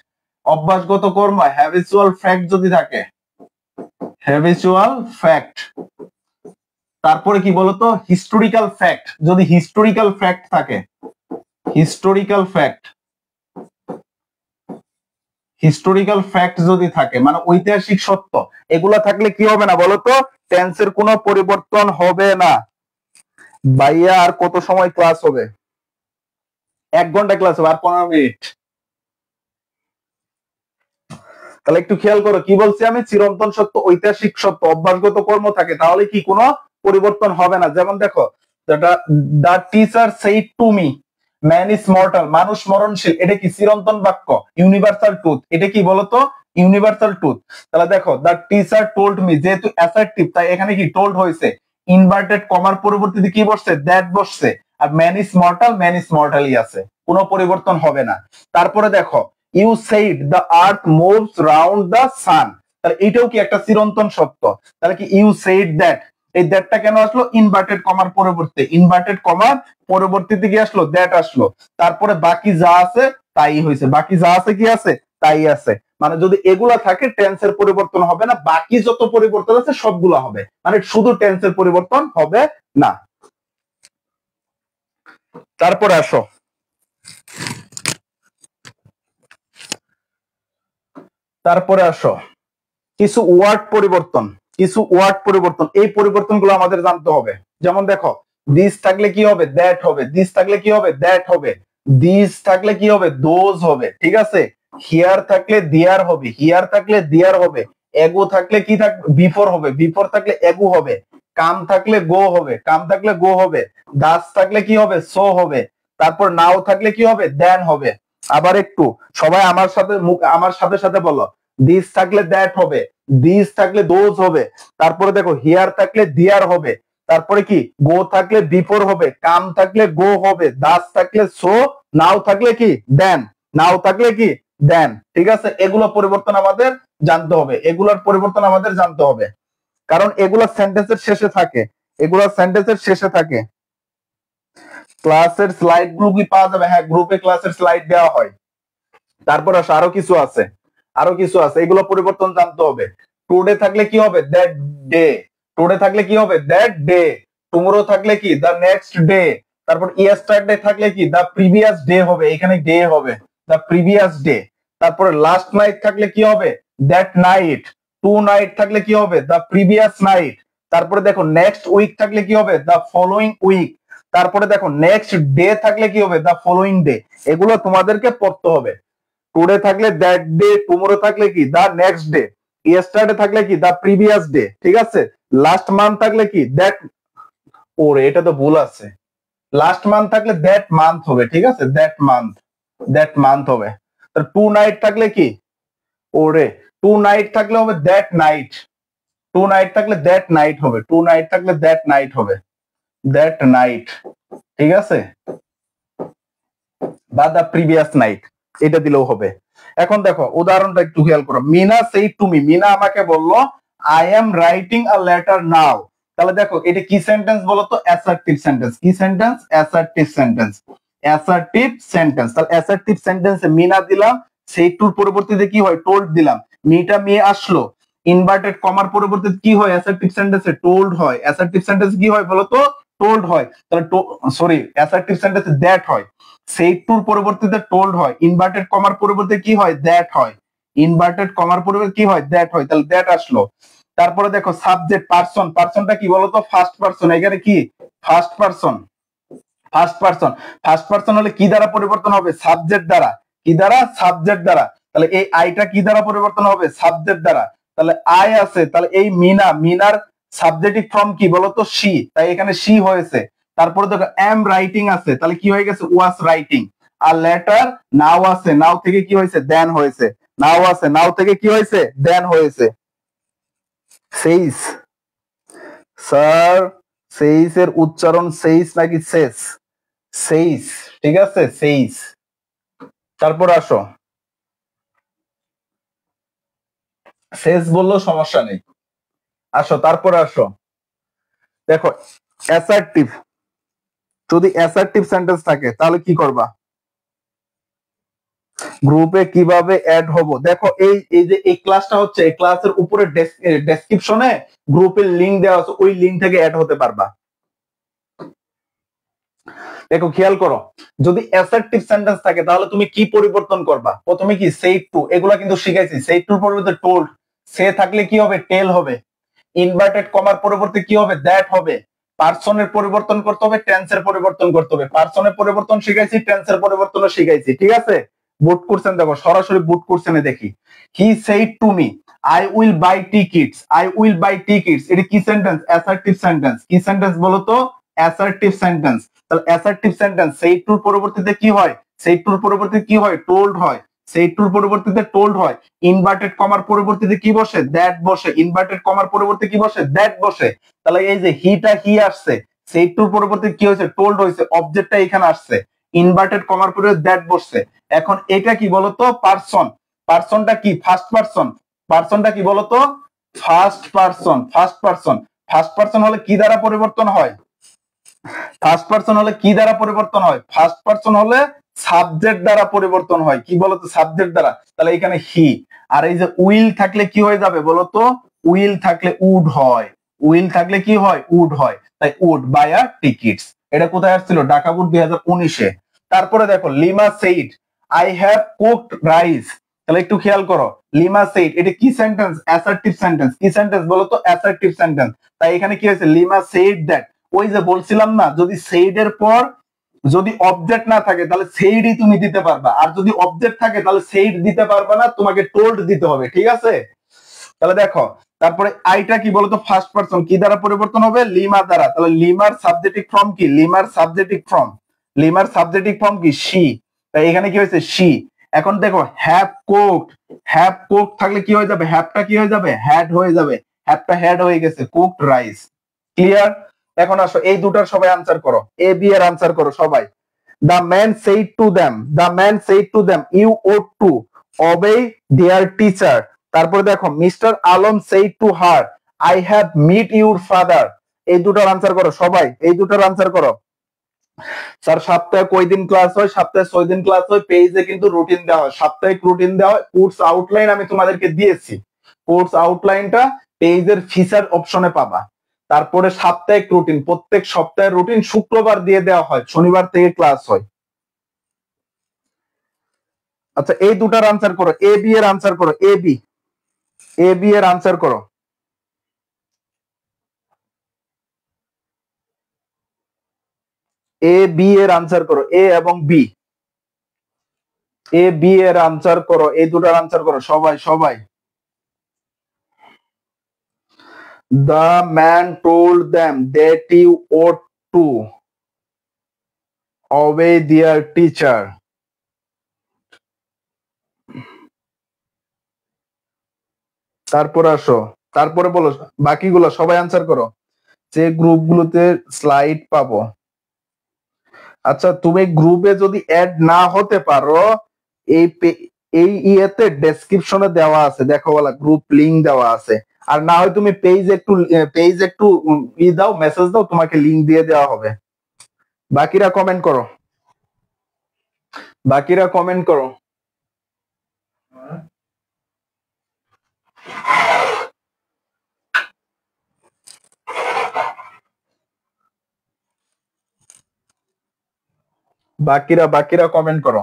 অভ্যাসগত কর্ম হ্যাবিচুয়াল ফ্যাক্ট যদি থাকে, হ্যাবিচুয়াল ফ্যাক্ট। তারপরে কি বলতো, হিস্টোরিক্যাল ফ্যাক্ট, যদি হিস্টোরিক্যাল ফ্যাক্ট থাকে, হিস্টোরিক্যাল ফ্যাক্ট, হিস্টোরিক্যাল ফ্যাক্ট যদি থাকে মানে ঐতিহাসিক সত্য, এগুলা থাকলে কি হবে না বলতো, টেন্সের কোনো পরিবর্তন হবে না। ভাইয়া আর কত সময় ক্লাস হবে? 1 ঘন্টা ক্লাস হবে, আর 15 মিনিট। তাহলে একটু খেয়াল করো কি বলছি আমি, চিরন্তন সত্য, ঐতিহাসিক সত্য, অভ্যাসগত কর্ম থাকে, তাহলে কি কোনো পরিবর্তন হবে না। যেমন দেখো, the teacher said to me man is mortal, মানুষ মরণশীল, এটা কি চিরন্তন বাক্য, ইউনিভার্সাল ট্রুথ, এটা কি বলতো, ইউনিভার্সাল ট্রুথ। তাহলে দেখো, দা টিচার টোল্ড মি, যেহেতু অ্যাসার্টিভ তাই এখানে কি টোল্ড হয়েছে, ইনভার্টেড কমার পরিবর্তিতে কি বসছে, দ্যাট বসছে, আর man is mortal, man is মর্টালই আছে, কোনো পরিবর্তন হবে না। তারপরে দেখো, you said the earth moves round the sun, তাহলে এটাও কি একটা চিরন্তন সত্য, তাহলে কি ইউ সেইড দ্যাট, এই দ্যাটটা কেন আসলো, ইনভার্টেড কমার পরিবর্তে, ইনভার্টেড কমার পরবর্তীতে কি আসলো, দ্যাট আসলো। তারপরে বাকি যা আছে তাই হয়েছে, বাকি যা আছে কি আছে, তাই আছে। মানে যদি এগুলা থাকে টেন্সের পরিবর্তন হবে না, বাকি যত পরিবর্তন আছে সবগুলো হবে, মানে শুধু টেন্সের পরিবর্তন হবে না। তারপরে আসো, তারপরে আসো কিছু ওয়ার্ড পরিবর্তন, কিছু ওয়ার্ড পরিবর্তন, এই পরিবর্তনগুলো আমাদের জানতে হবে। যেমন দেখো, দিস থাকলে কি হবে, দ্যাট হবে, দিস থাকলে কি হবে, দ্যাট হবে, দিস থাকলে কি হবে, দোজ হবে, ঠিক আছে, হিয়ার থাকলে দিয়ার হবে, হিয়ার থাকলে দিয়ার হবে, এগো থাকলে কি থাকবে, বিফোর হবে, বিফোর থাকলে এগো হবে, কাম থাকলে গো হবে, কাম থাকলে গো হবে, দাস থাকলে কি হবে, সো হবে, তারপর নাও থাকলে কি হবে, দেন হবে। আবার একটু সবাই আমার সাথে আমার সাথে সাথে বলো, দিস থাকলে দ্যাট হবে, দিস থাকলে দোজ হবে, তারপরে দেখো হিয়ার থাকলে দিয়ার হবে, তারপরে কি গো থাকলে বিফোর হবে, কাম থাকলে গো হবে, দাস থাকলে সো, নাও থাকলে কি দেন, নাও থাকলে কি দেন, ঠিক আছে। এগুলো পরিবর্তন আমাদের জানতে হবে, এগুলোর পরিবর্তন আমাদের জানতে হবে, কারণ এগুলো সেন্টেন্সের শেষে থাকে, এগুলো সেন্টেন্সের শেষে থাকে। ক্লাসের স্লাইড গুলো কি পাওয়া যাবে? হ্যাঁ, গ্রুপে ক্লাসের স্লাইড দেওয়া হয়। তারপর আসো, আরো কিছু আছে, আরো কিছু আছে, এগুলো পরিবর্তন জানতে হবে। টুডে থাকলে কি হবে, দ্যাট ডে, টুডে থাকলে কি হবে, দ্যাট ডে, টুমরো থাকলে কি, দ্য নেক্সট ডে, তারপর ইয়েস্টারডে থাকলে কি, দ্য প্রিভিয়াস ডে হবে, এখানে ডে হবে, দ্য প্রিভিয়াস ডে, তারপরে লাস্ট নাইট থাকলে কি হবে, দ্যাট নাইট, টু নাইট থাকলে কি হবে, দ্য প্রিভিয়াস নাইট, তারপরে দেখো নেক্সট উইক থাকলে কি হবে, দ্য ফলোইং উইক, তারপরে দেখো নেক্সট ডে থাকলে কি হবে, দ্য ফলোইং ডে। এগুলো তোমাদেরকে পড়তে হবে। টুডে থাকলে দ্যাট ডে, টুমরো থাকলে কি, দা নেক্সট ডে, ইয়েস্টারডে থাকলে কি, দা প্রিভিয়াস ডে, ঠিক আছে। লাস্ট মান্থ থাকলে কি, দ্যাট, ওরে এটা তো ভুল আছে, লাস্ট মান্থ থাকলে দ্যাট মান্থ হবে, ঠিক আছে, দ্যাট মান্থ, দ্যাট মান্থ হবে। টু নাইট থাকলে কি, ওরে টু নাইট থাকলে হবে দ্যাট নাইট, টু নাইট থাকলে দ্যাট নাইট হবে, টু নাইট থাকলে দ্যাট নাইট হবে, দ্যাট নাইট, ঠিক আছে, বা দা প্রিভিয়াস নাইট, এটা দিলেও হবে। এখন দেখো উদাহরণটা একটু খেয়াল করো, Mina said to me, Mina আমাকে বললো I am writing a letter now, তাহলে দেখো এটা কি সেন্টেন্স বলতো, অ্যাসার্টিভ সেন্টেন্স, কি sentence, assertive sentence, assertive sentence. তাহলে অ্যাসার্টিভ সেন্টেন্সে মিনা দিলাম, সেই টুর পরিবর্তিতে কি হয়, টোল্ড দিলাম, মিটা মেয়ে আসলো, ইনভার্টেড কমার পরিবর্তে কি হয় অ্যাসার্টিভ সেন্টেন্সে টোল্ড হয়। অ্যাসার্টিভ সেন্টেন্স কি হয় বলতো টোল্ড হয়। তাহলে সরি অ্যাসার্টিভ সেন্টেন্সে দ্যাট হয়, সেই টুর পরিবর্তে টোল্ড হয়। ইনভার্টেড কমার পরিবর্তে কি হয় দ্যাট হয়। ইনভার্টেড কমার পরিবর্তে কি হয় দ্যাট হয়, তাহলে দ্যাট আসলো। তারপরে দেখো সাবজেক্ট পারসন, পারসনটা কি বলতো ফার্স্ট পারসন, এখানে কি first person. First person, first person হলে কি দ্বারা পরিবর্তন হবে সাবজেক্ট দ্বারা। কি দ্বারা সাবজেক্ট দ্বারা। তাহলে এই আইটা কি দ্বারা পরিবর্তন হবে সাবজেক্ট দ্বারা। তাহলে আই আছে, তাহলে এই মিনা, মিনার সাবজেক্টিভ ফর্ম কি বলতো সি, তাই এখানে সি হয়েছে। তারপরে দেখো এম রাইটিং আছে, তাহলে কি হয়ে গেছে ওয়াজ রাইটিং। আর লেটার নাও আছে, নাও থেকে কি হয়েছে দেন হয়েছে। নাও আছে, নাও থেকে কি হয়েছে দেন হয়েছে। সেইস, স্যার সেইস এর উচ্চারণ সেইস নাকি শেষ, সেইস, ঠিক আছে সেইস। তারপর আসো, শেষ বললেও সমস্যা নেই। আসো তারপর আসো, দেখো অ্যাসার্টিভ, যদি অ্যাসার্টিভ সেন্টেন্স থাকে তাহলে কি করবা, গ্রুপে কিভাবে অ্যাড হব। দেখো এই এই যে এই ক্লাসটা হচ্ছে, এই ক্লাসের উপরে ডেসক্রিপশনে গ্রুপের লিংক দেওয়া আছে, ওই লিংক থেকে অ্যাড হতে পারবা। দেখো খেয়াল করো, যদি অ্যাসার্টিভ সেন্টেন্স থাকে তাহলে তুমি কি পরিবর্তন করবা, প্রথমে কি সেইড টু, এগুলা কিন্তু শিখাইছি। সেইড টুর পরিবর্তে টোল্ড, সে থাকলে কি হবে টেল হবে। ইনভার্টেড কমার পরিবর্তে কি হবে দ্যাট হবে। পার্সনের পরিবর্তন করতে হবে, টেন্সের পরিবর্তন করতে হবে। পার্সনের পরিবর্তন শিখাইছি, টেন্সের পরিবর্তনও শিখাইছি, ঠিক আছে। বুট করছেন, দেখো সরাসরি বুট করছেন দেখি। হি said to me I will buy tickets, I will buy tickets, এটা কি সেন্টেন্স অ্যাসার্টিভ সেন্টেন্স। কি সেন্টেন্স বলো তো অ্যাসার্টিভ সেন্টেন্স। তাহলে অ্যাসার্টিভ সেন্টেন্স সেইড টুর পরিবর্তে কি হয়, সেইড টুর পরিবর্তে কি হয় টোল্ড হয়। সেইড টুর পরিবর্তে টোল্ড হয়। ইনভার্টেড কমার পরিবর্তে কি বসে দ্যাট বসে। ইনভার্টেড কমার পরিবর্তে কি বসে দ্যাট বসে। তাহলে এই যে হিটা হি আসছে, সেইড টুর পরিবর্তে কি হয়েছে টোল্ড হয়েছে, অবজেক্টটা এখানে আসছে, ইনভার্টেড কমার পরিবর্তে দ্যাট বসছে। এখন এটা কি বলতো পারসন, পারসনটা কি ফার্স্ট পারসন, পারসনটা কি বলতো first person. First person, first person হলে কি দ্বারা পরিবর্তন হয়, ফার্স্ট পারসন হলে কি দ্বারা পরিবর্তন হয়, ফার্স্ট পারসন হলে সাবজেক্ট দ্বারা পরিবর্তন হয়। কি বলতো সাবজেক্ট দ্বারা, তাহলে এখানে হি। আর এই যে উইল থাকলে কি হয়ে যাবে বলতো, উইল থাকলে উড হয়, উইল থাকলে কি হয় উড হয়, তাই উড বাই আ টিকিটস। এটা কোথায় আসছিল ঢাকা বোর্ড 2019-এ। তারপরে দেখো lima said I have cooked rice, তাহলে একটু খেয়াল করো লিমা সেইড এটা কি সেন্টেন্স অ্যাসার্টিভ সেন্টেন্স। কি সেন্টেন্স বলতো অ্যাসার্টিভ সেন্টেন্স। তাই এখানে কি হয়েছে লিমা সেইড দ্যাট, ওই যে বলছিলাম না যদি সেইড এর পর যদি অবজেক্ট না থাকে তাহলে সেইডই তুমি দিতে পারবা, আর যদি অবজেক্ট থাকে তাহলে সেইড দিতে পারবা না, তোমাকে টোল্ড দিতে হবে, ঠিক আছে। তাহলে দেখো তারপরে আইটা কি বলতো ফার্স্ট পারসন, কি দ্বারা পরিবর্তন হবে লিমা দ্বারা। তাহলে লিমার সাবজেক্টিভ ফর্ম কি, লিমার সাবজেক্টিভ ফর্ম, লিমার সাবজেক্টিভ ফর্ম কি সি, তাই এখানে কি হয়েছে সি। এখন দেখো হ্যাভ কুকড, হ্যাভ কুকড থাকলে কি হয়ে যাবে হ্যাভটা কি হয়ে যাবে হ্যাড হয়ে যাবে, হ্যাভটা হ্যাড হয়ে গেছে কুকড রাইস। ক্লিয়ার। এখন আসো এই দুটার সবাই আনসার করো, এ বি এর আনসার করো সবাই। The man said to them, the man said to them you ought to obey their teacher। তারপরে দেখো Mister Alam said to her I have meet your father. এই দুটার আনসার করো সবাই, এই দুটার আনসার করো। স্যার সপ্তাহে কয়দিন ক্লাস হয়, সপ্তাহে 6 দিন ক্লাস হয়, পেজে কিন্তু রুটিন দেওয়া হয়, সাপ্তাহিক রুটিন দেওয়া হয়। কোর্স আউটলাইন আমি তোমাদেরকে দিয়েছি, কোর্স আউটলাইনটা পেজের ফিচার অপশনে পাবা। তারপরে সাপ্তাহিক রুটিন, প্রত্যেক সপ্তাহের রুটিন শুক্রবার দিয়ে দেওয়া হয়, শনিবার থেকে ক্লাস হয়। আচ্ছা এই দুটার আনসার করো, এ বি এর আনসার করো, এ বি, এ বি এর আনসার করো। এ বি এর আনসার করো, এ এবং বি, এ বি এর আনসার করো, এই দুটার আনসার করো সবাই সবাই। The man told them that you ought to obey their teacher। তারপর আসো, তারপরে বলো বাকিগুলো সবাই আনসার করো, যে গ্রুপগুলোতে স্লাইড পাবো। আচ্ছা তুমি গ্রুপে যদি অ্যাড না হতে পারো, এই এই ইয়েতে ডেসক্রিপশনে দেওয়া আছে, দেখো বলা গ্রুপ লিংক দেওয়া আছে। আর না হয় তুমি পেজ একটু দাও, মেসেজ দাও, তোমাকে লিংক দিয়ে দেওয়া হবে। বাকিরা কমেন্ট করো, বাকিরা কমেন্ট করো। বাকিরা কমেন্ট করো।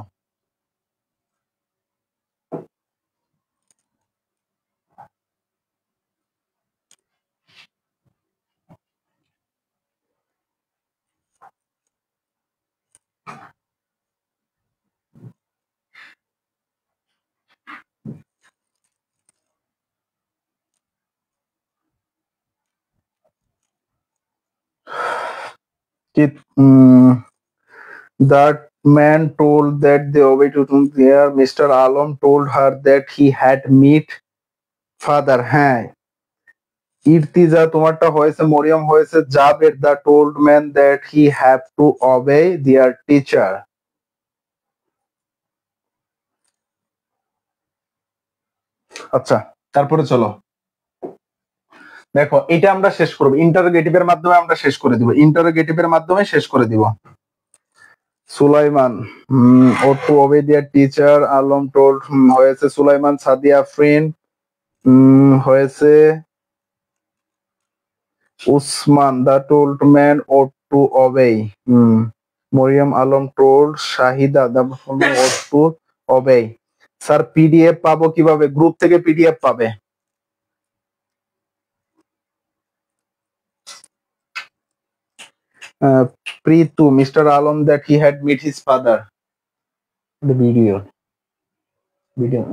That man told that the way to there, Mr. Alam told her that he had meet father. হ্যাঁ, ইর্তিজা তোমারটা হয়েছে, মরিয়ম হয়েছে, Jaber the told man that he have to obey their teacher. আচ্ছা, তারপরে চলো দেখো, এটা আমরা শেষ করব, ইন্টারোগেটিভের মাধ্যমে আমরা শেষ করে দিব, ইন্টারোগেটিভের মাধ্যমে শেষ করে দিব। সুলাইমান ও to obey their teacher, Alam told হয়েছে সুলাইমান, সাদিয়া ফ্রেন্ড হয়েছে উসমান, দা টোল্ড ম্যান ও to obey, Mariam Alam told Shahida the ও টু অবে। স্যার পিডিএফ পাবো কিভাবে? গ্রুপ থেকে পিডিএফ পাবে। Pritu, mister Alam that he had meet his father. Video video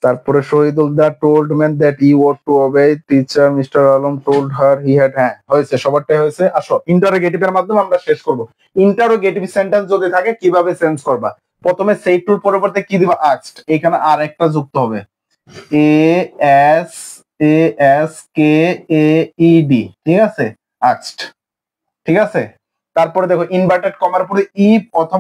তারপরে Shahidul the told man that he what to obey teacher, mister Alam told her he had. হ্যাঁ হয়েছে, সবারটাই হয়েছে। আসো ইন্টারোগেটিভের মাধ্যমে আমরা শেষ করব। ইন্টারোগেটিভ সেন্টেন্স যদি থাকে কিভাবে চেঞ্জ করবা? প্রথমে সেই টুর পরিবর্তে কি দিবা? আস্কড। এখানে আর একটা যুক্ত হবে, ASKAED, ঠিক আছে, আস্কড, ঠিক আছে। তারপরে দেখো ইনভার্টেড কমার পরে ইফ অথবা